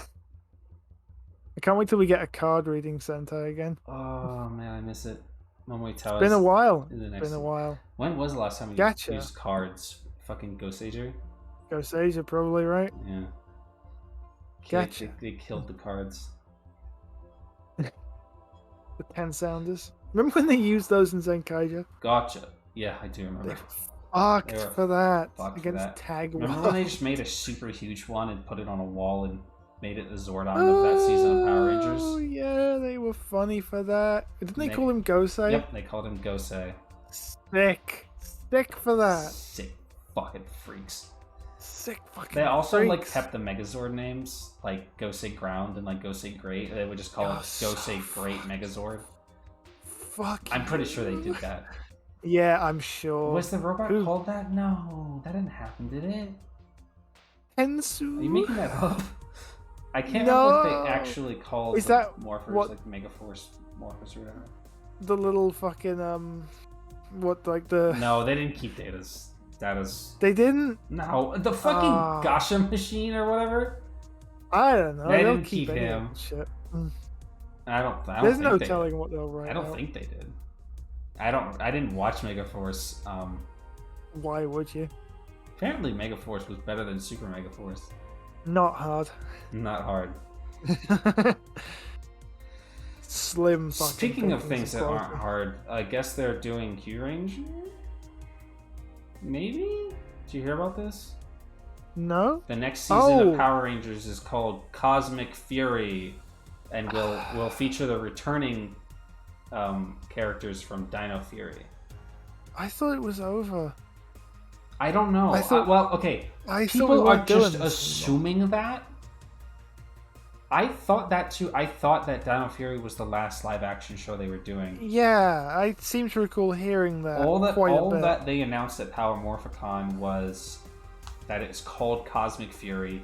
I can't wait till we get a card reading Sentai again. Oh man, I miss it. It's been a while. When was the last time you used cards? Fucking Ghost Ager? Ghost Ager, probably, right? Yeah. Gotcha. They killed the cards. The 10 sounders. Remember when they used those in Zenkaiger? Gotcha. Yeah, I do remember. They fucked for that against Tag. Remember when they just made a super huge one and put it on a wall and made it the Zordon of that season of Power Rangers? Oh yeah, they were funny for that. Didn't they call him Gosei? Yep, they called him Gosei. Sick for that. Sick fucking freaks. Sick fucking. They also freaks. like kept the Megazord names, like Gosei Ground and like Gosei Great. They would just call it Gosei Great Megazord. Fuck. I'm pretty sure they did that. Yeah, I'm sure. Was the robot called that? No, that didn't happen, did it? Tensu. Are you making that up? I can't remember what they actually called Morphers, like Megaforce Morphers or whatever. The little fucking No, they didn't keep Data's. They didn't? No, the fucking Gasha machine or whatever. I don't know. They didn't keep him. Shit. I don't There's think no telling what they'll write. I don't think they did. I didn't watch Megaforce. Why would you? Apparently Megaforce was better than Super Megaforce. Not hard. Not hard. Slim fucking. Speaking of things that aren't hard, I guess they're doing Q Ranger? Maybe? Did you hear about this? No. The next season of Power Rangers is called Cosmic Fury and will feature the returning characters from Dino Fury. I thought it was over. I don't know. People are just assuming that. I thought that too. I thought that Dino Fury was the last live action show they were doing. Yeah, I seem to recall hearing that. All that they announced at Power Morphicon was that it's called Cosmic Fury.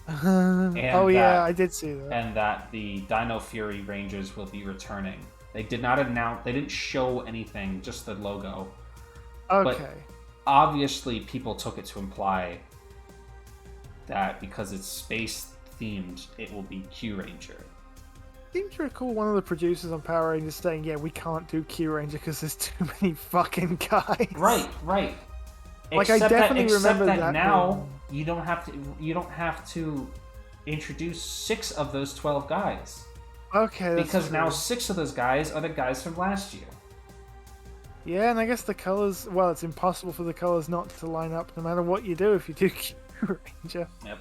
I did see that. And that the Dino Fury Rangers will be returning. They did not announce. They didn't show anything. Just the logo. Okay. But obviously, people took it to imply that because it's space themed, it will be Q Ranger. I seem to recall one of the producers on Power Rangers saying, "Yeah, we can't do Q Ranger because there's too many fucking guys." Right. Like I definitely remember that. Now you don't have to introduce 6 of those 12 guys. Okay. Because now 6 of those guys are the guys from last year. Yeah, and I guess the colors. Well, it's impossible for the colors not to line up, no matter what you do. If you do Q Ranger. Yep.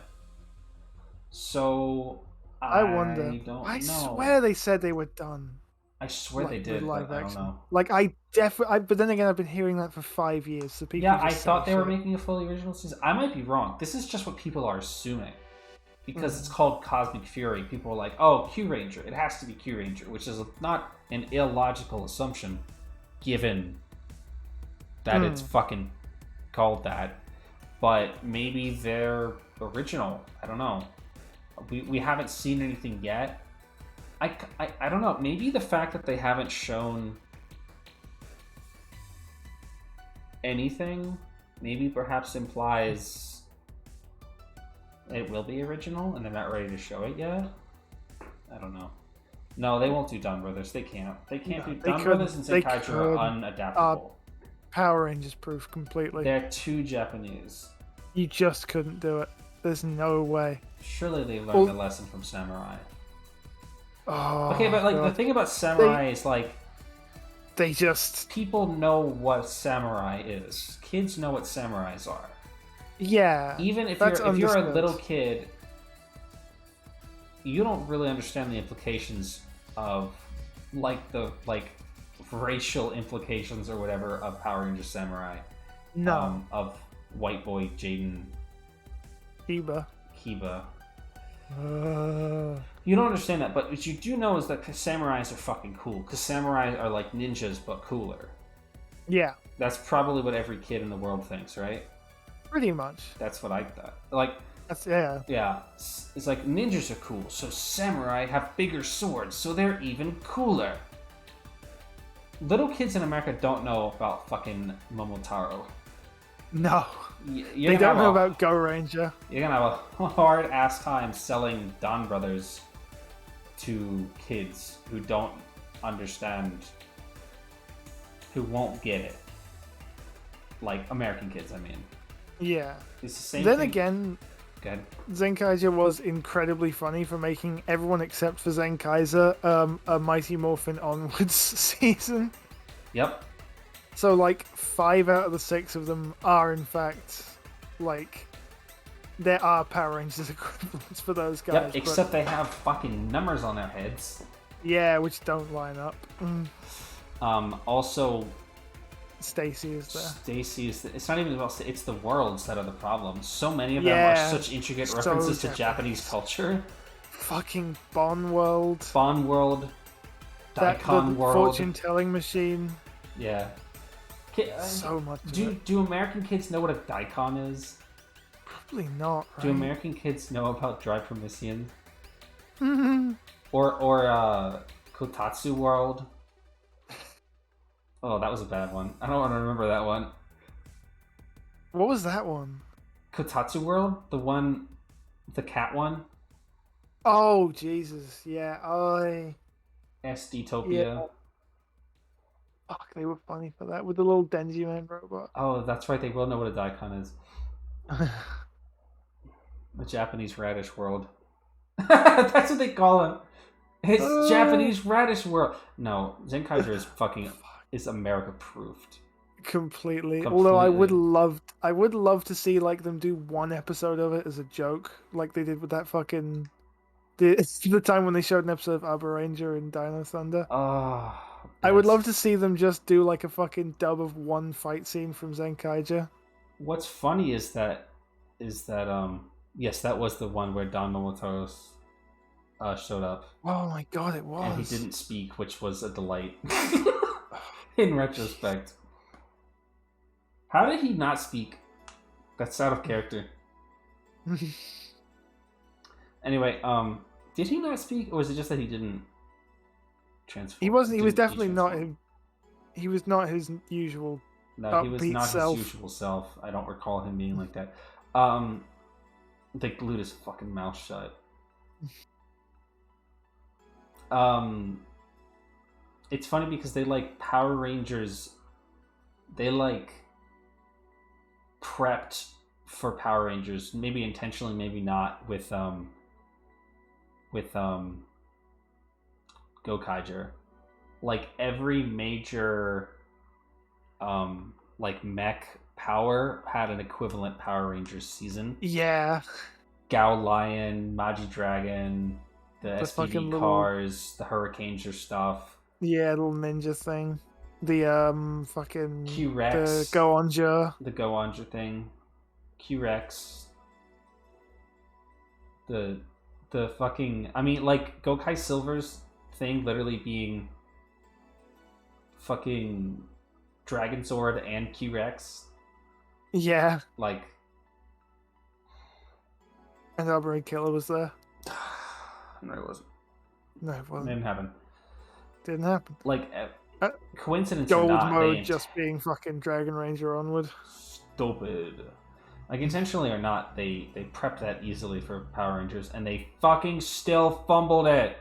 So I wonder. Don't I know. swear they said they were done. I swear they Like, did, with live but I don't action. know. Like, but then again, I've been hearing that for 5 years, so people Yeah, I just say thought they were shit. making a fully original season. I might be wrong. This is just what people are assuming. Because it's called Cosmic Fury, people are like, oh, Q Ranger. It has to be Q Ranger, which is not an illogical assumption, given that it's fucking called that. But maybe they're original. I don't know. We haven't seen anything yet. I don't know. Maybe the fact that they haven't shown anything maybe perhaps implies it will be original and they're not ready to show it yet. I don't know. No, they won't do Donbrothers. They can't. They can't do Donbrothers and Zenkaiger are unadaptable. Power Rangers proof completely. They're too Japanese. You just couldn't do it. There's no way. Surely they learned a lesson from Samurai. Oh, okay, but like God. the thing about Samurai is like they just people know what Samurai is. Kids know what samurais are. Yeah. Even if you're a little kid, you don't really understand the implications of the racial implications or whatever of Power Rangers Samurai. No. Of White Boy Jaden Kiba. You don't understand that, but what you do know is that samurais are fucking cool. Because samurais are like ninjas, but cooler. Yeah. That's probably what every kid in the world thinks, right? Pretty much. That's what I thought. Like, yeah. Yeah. It's like ninjas are cool, so samurai have bigger swords, so they're even cooler. Little kids in America don't know about fucking Momotaro. No. They don't know about Go Ranger. You're gonna have a hard ass time selling Donbrothers to kids who don't understand, who won't get it. Like American kids, I mean. Yeah. It's the same then thing. Again, Go ahead. Zenkaiger was incredibly funny for making everyone except for Zenkaiser a Mighty Morphin Onwards season. Yep. So, like, 5 out of the 6 of them are, in fact, like, there are Power Rangers equivalents for those guys. Yep, except they have fucking numbers on their heads. Yeah, which don't line up. Also, Stacy is there. Stacy is... It's not even about... It's the worlds that are the problem. So many of them are such intricate references to Japanese culture. Fucking Bon World. Bon World. Daikon World. Fortune-telling machine. Yeah. So much. Do American kids know what a daikon is? Probably not. Right? Do American kids know about Dry Promisian? or Kotatsu World? Oh, that was a bad one. I don't want to remember that one. What was that one? Kotatsu World, the cat one. Oh Jesus, yeah. SD-topia. Yeah. Fuck, they were funny for that with the little Denji Man robot. Oh, that's right. They will know what a daikon is. The Japanese Radish World. That's what they call him. It's Japanese Radish World. No, Zenkaiger is fucking is America proofed. Completely. Although I would love to see like them do one episode of it as a joke, like they did with that fucking the time when they showed an episode of Arbor Ranger and Dino Thunder. Oh. I would love to see them just do like a fucking dub of one fight scene from Zenkaiger. What's funny is that yes, that was the one where Don Momotaro showed up. Oh my god, it was. And he didn't speak, which was a delight. In retrospect. How did he not speak? That's out of character. Anyway, did he not speak, or was it just that he didn't transform? He wasn't. He was definitely not. He was not his usual. No, he was not his usual self. I don't recall him being like that. They glued his fucking mouth shut. It's funny because they like Power Rangers. They like prepped for Power Rangers, maybe intentionally, maybe not, with Gokaiger. Like every major like mech power had an equivalent Power Rangers season. Yeah. Gao Lion, Magi Dragon, the SPV cars, the Hurricanes stuff. Yeah, little ninja thing. The fucking the Q-Rex. Go Onja. The Go-Onja thing. Q-Rex. The fucking... I mean, like, Gokai Silver's thing literally being fucking Dragon Sword and Q-Rex. Yeah. Like... And Armored Killer was there. No, it wasn't. No, it It wasn't. didn't happen. Didn't happen. Like, coincidence Gold or not, mode just being fucking Dragon Ranger onward. Stupid. Like, intentionally or not, they prepped that easily for Power Rangers, and they fucking still fumbled it.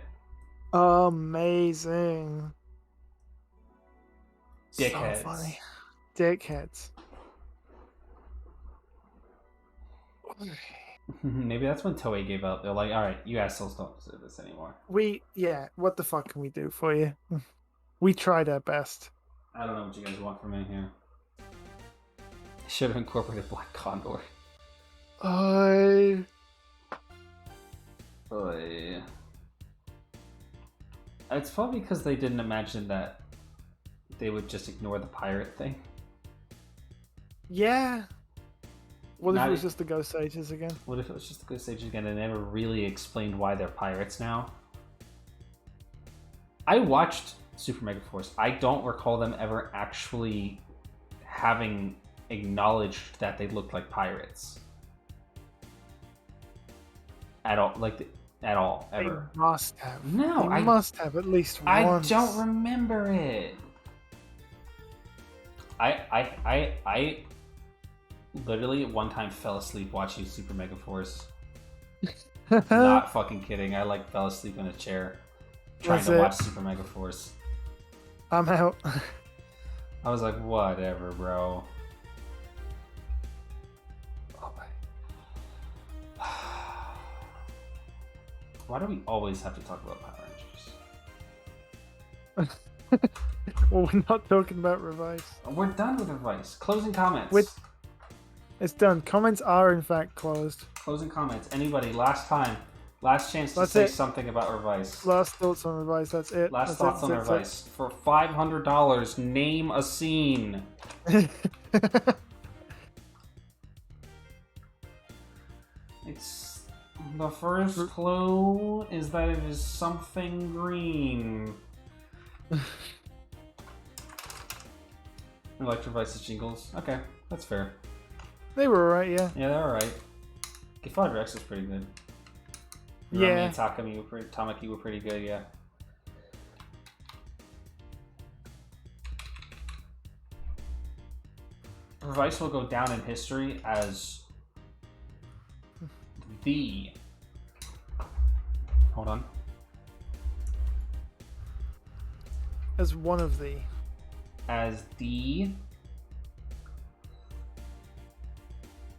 Amazing. Dickheads. So funny. Dickheads. Maybe that's when Toei gave up. They're like, alright, you assholes don't deserve this anymore. What the fuck can we do for you? We tried our best. I don't know what you guys want from me here. Should have incorporated Black Condor. Oy. It's probably because they didn't imagine that they would just ignore the pirate thing. Yeah. What if Not it was e- just the Ghost Ages again? What if it was just the Ghost Age again and they never really explained why they're pirates now? I watched Super Mega Force. I don't recall them ever actually having acknowledged that they looked like pirates. At all. At all. Ever. They must have. No, they must have at least once. I don't remember it. I literally at one time fell asleep watching Super Mega Force. Not fucking kidding. I fell asleep in a chair trying to watch Super Mega Force. I'm out. I was like, whatever, bro. Oh my. Why do we always have to talk about Power Rangers? Well, we're not talking about Revice. We're done with Revice. Closing comments. It's done. Comments are in fact closed. Closing comments. Anybody? Last chance to That's say it. something about Revice. Last thoughts on Revice. That's it. Last thoughts on Revice. For $500, name a scene. It's the first clue is that it is something green. Revice's jingles. Okay, that's fair. They were alright, yeah. Yeah, they're alright. Gefod Rex was pretty good. Yeah. Rami and Tamaki were pretty good, yeah. Revice will go down in history as the... Hold on. As one of the... As the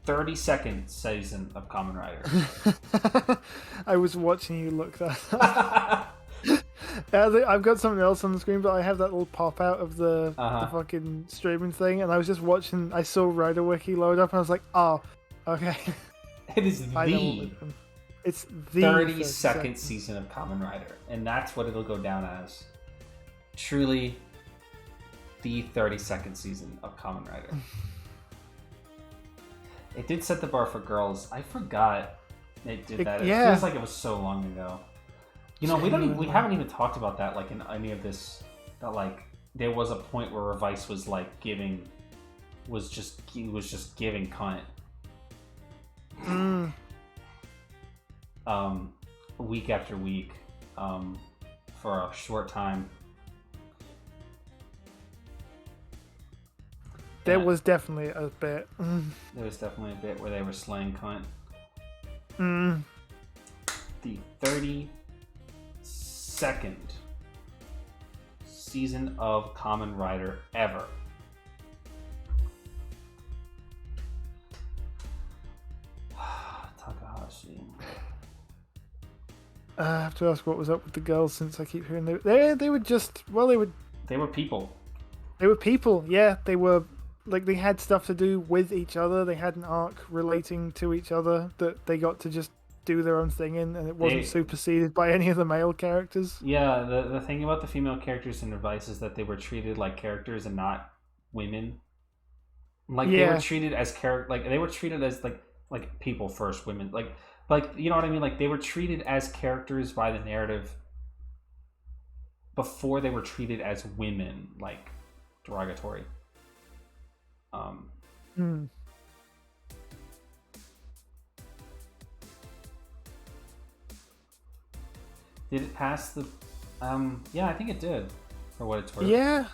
32nd season of Kamen Rider. I was watching you look that up. I've got something else on the screen, but I have that little pop out of the fucking streaming thing, and I was just watching. I saw Rider Wiki load up, and I was like, "Oh, okay." It is it's the 32nd season of Kamen Rider, and that's what it'll go down as. Truly, the 32nd season of Kamen Rider. It did set the bar for girls. I forgot it did that. It feels like it was so long ago. You know, we haven't even talked about that in any of this. That there was a point where Revice was just giving cunt. Week after week, for a short time. There was definitely a bit. There was definitely a bit where they were slaying cunt. The 32nd season of Kamen Rider ever. Takahashi. I have to ask what was up with the girls, since I keep hearing they were just They were people. They were people, yeah. They were they had stuff to do with each other. They had an arc relating to each other that they got to just do their own thing in, and it wasn't superseded by any of the male characters. Yeah, the thing about the female characters in Revice is that they were treated like characters and not women. Like they were treated as they were treated as like people first, women like you know what I mean? Like they were treated as characters by the narrative before they were treated as women, like derogatory. Did it pass the yeah, I think it did, for what it's worth. Yeah,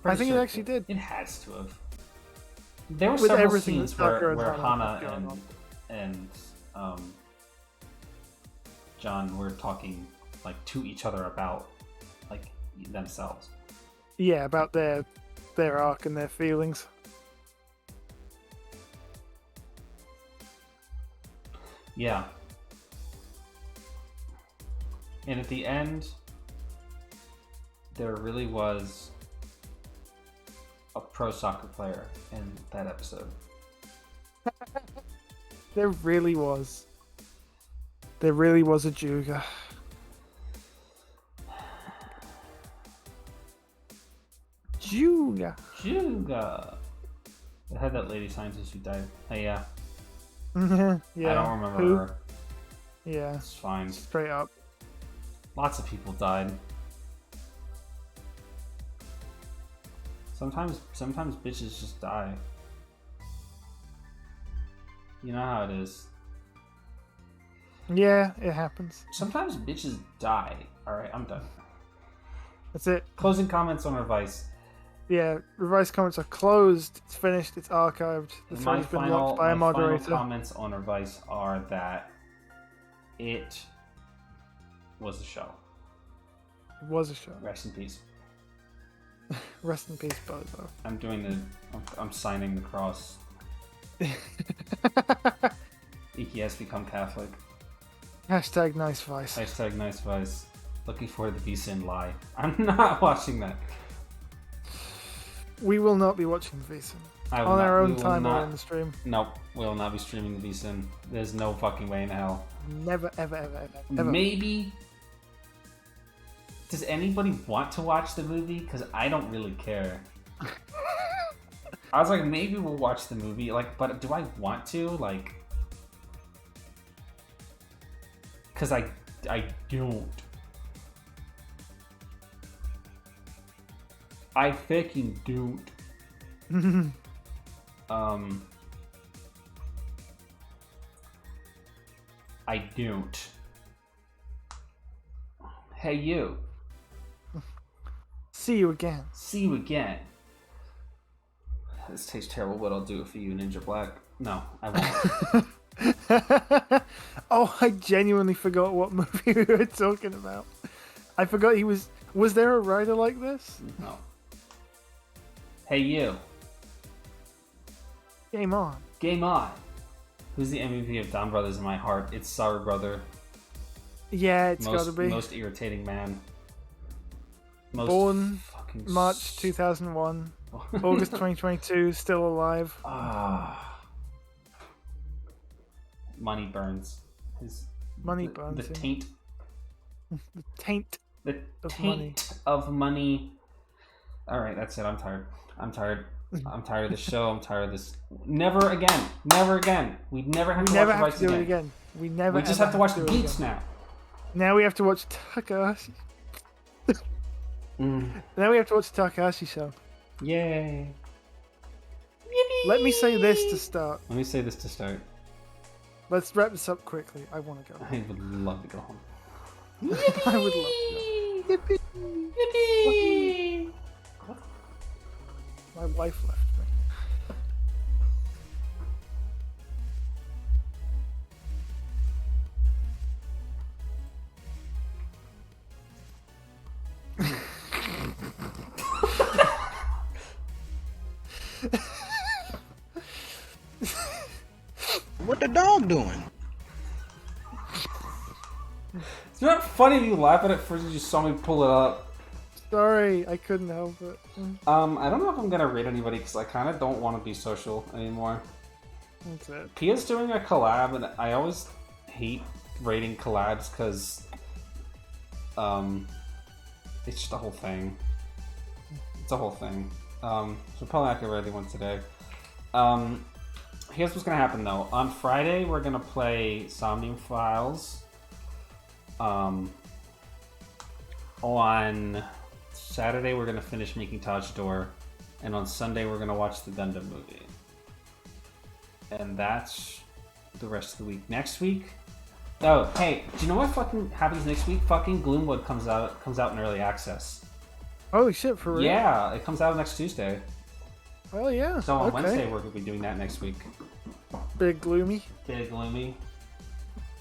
I think it actually did. It has to have. There were several scenes where Hana and John were talking like to each other about like themselves. Yeah, about their arc and their feelings. Yeah. And at the end, there really was a pro soccer player in that episode. There really was. There really was a Juga. Juga! I had that lady scientist who died. Hey, yeah. Yeah. I don't remember her. Yeah. It's fine. Straight up. Lots of people died. Sometimes bitches just die. You know how it is. Yeah, it happens. Sometimes bitches die. Alright, I'm done. That's it. Closing comments on Revice. Yeah, Revice comments are closed. It's finished. It's archived. The thread's been locked by a moderator. My final comments on Revice are that it was a show. It was a show. Rest in peace. Rest in peace, Bozo. I'm signing the cross. Iki has become Catholic. Hashtag nice Vice. Hashtag nice Vice. Looking forward to the V-Sin lie. I'm not watching that. We will not be watching the V-Sin. On our own time or in the stream. Nope, we will not be streaming the V-Sin. There's no fucking way in hell. Never, ever, ever, ever, ever. Maybe. Does anybody want to watch the movie? Because I don't really care. I was like, maybe we'll watch the movie. Like, but do I want to? Like, because I don't. I fucking don't. I don't. Hey, you. See you again. See you again. This tastes terrible, but I'll do it for you, Ninja Black. No, I won't. Oh, I genuinely forgot what movie we were talking about. I forgot he was... Was there a writer like this? No. Hey, you. Game on. Game on. Who's the MVP of Donbrothers in my heart? It's Sour Brother. Yeah, it's gotta be. Most irritating man. Born March 2001. August 2022, still alive. Money burns. Money burns. The taint. The taint. The taint of money. Alright, that's it. I'm tired. I'm tired of this show. I'm tired of this. Never again. Never again. We never have to watch Revice again. It again. We just have to watch the beats now. Now we have to watch Takahashi. Now we have to watch the Takahashi show. Yay. Let me say this to start. Let's wrap this up quickly. I want to go. I would love to go home. I would love to go. Yippee! Yippee! What? My wife left me. What the dog doing? It's not funny if you laugh at it first. You just saw me pull it up. Sorry, I couldn't help it. I don't know if I'm gonna rate anybody because I kind of don't want to be social anymore. That's it. Pia's doing a collab, and I always hate rating collabs because it's just a whole thing. It's a whole thing. So probably not gonna rate one today. Here's what's gonna happen though. On Friday we're gonna play Somnium Files. On Saturday we're gonna finish making Taj Door, and on Sunday we're gonna watch the Gundam movie. And that's the rest of the week. Next week. Oh, hey, do you know what fucking happens next week? Fucking Gloomwood comes out in early access. Holy shit, for real? Yeah, it comes out next Tuesday. Oh yeah. So on okay. Wednesday we're gonna be doing that next week. Big gloomy. Big gloomy.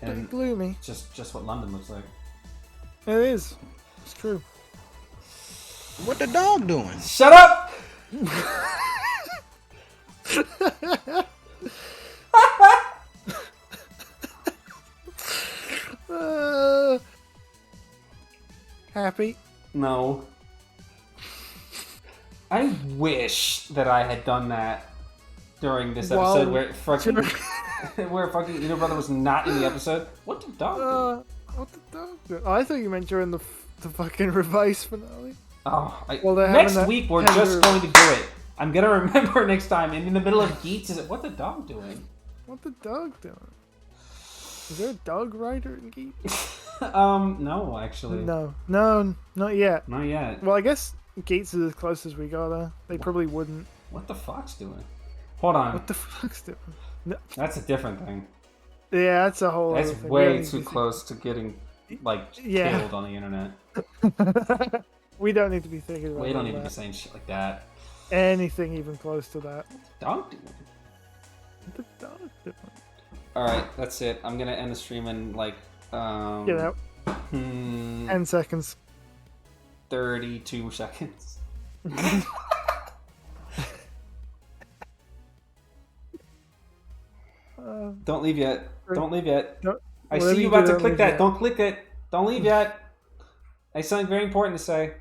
And Big gloomy. just what London looks like. It is. It's true. What the dog doing? Shut up! Happy? No. I wish that I had done that during this episode where fucking where fucking Inner Brother was not in the episode. What the dog do? What the dog do? Oh, I thought you meant during the fucking Revice finale. Oh, they're next having week we're tender- just going to do it. I'm gonna remember next time. And in the middle of Geets, is it what the dog doing? What the dog doing? Is there a dog rider in Geek? No, actually. No, not yet. Not yet. Well, I guess Gates is as close as we got. They probably wouldn't. What the fuck's doing? Hold on. What the fuck's doing? No. That's a different thing. Yeah, that's a whole. That's other thing. way too close to getting killed on the internet. We don't need to be thinking about. We don't need that. to be saying shit like that. Anything even close to that. Dog doing? What the dog doing? All right, that's it. I'm gonna end the stream in like Get out. 10 seconds. 32 seconds. Don't leave yet. Don't leave yet. I see you about to click that. Don't click it. Don't leave yet. I have something very important to say.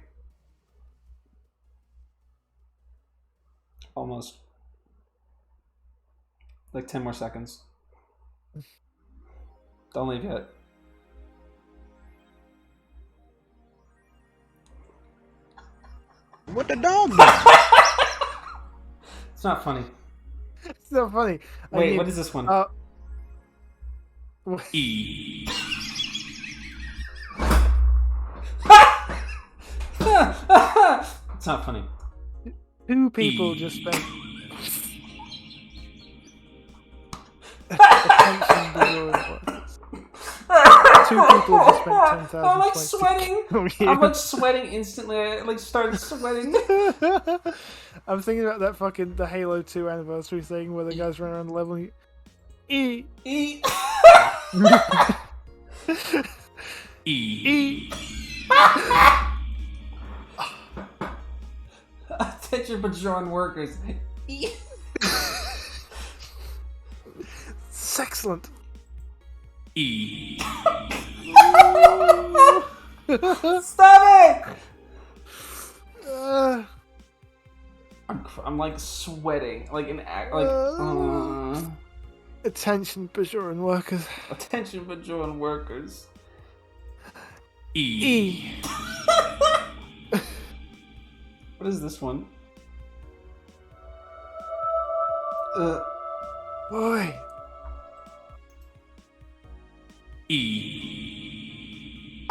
Almost. Like 10 more seconds. Don't leave yet. What the dog doing? It's not funny. It's not funny. Wait, what is this one? E. It's not funny. Two people just spent. Attention below workers. Two people just spent 10,000. I'm like points sweating. I'm like sweating instantly. I like started sweating. I'm thinking about that fucking the Halo 2 anniversary thing where the guys run around the level. And E. E. Attention patrol workers. It's excellent. E. Stop it! I'm like sweating, like an act, like. Attention, Bajoran workers. Attention, patrol workers. E. What is this one? Boy. E.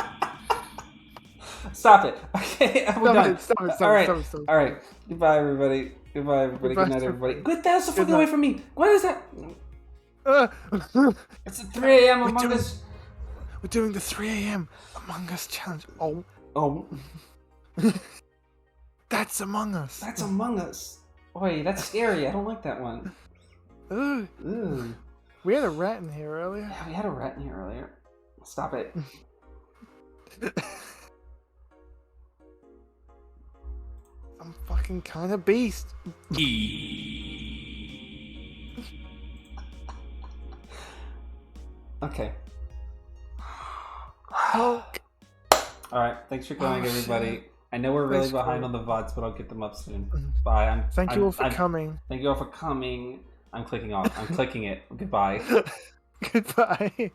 Stop it. Okay, we're done. Stop it. All right. Goodbye, everybody. Good night, everybody. Good, that's the fucking away from me. What is that? It's at 3 a.m. Among Us. We're doing the 3 a.m. Among Us challenge. Oh. That's Among Us. That's Among Us. Oi, that's scary. I don't like that one. Ooh. Ooh. We had a rat in here earlier. Yeah, we had a rat in here earlier. Stop it. I'm fucking kind of beast. E. Okay. Hulk. Alright, thanks for coming, everybody. Shit. I know we're really Thanks, behind Corey. on the VODs, but I'll get them up soon. Bye. Thank you all for coming. Thank you all for coming. I'm clicking off. I'm clicking it. Goodbye. Goodbye.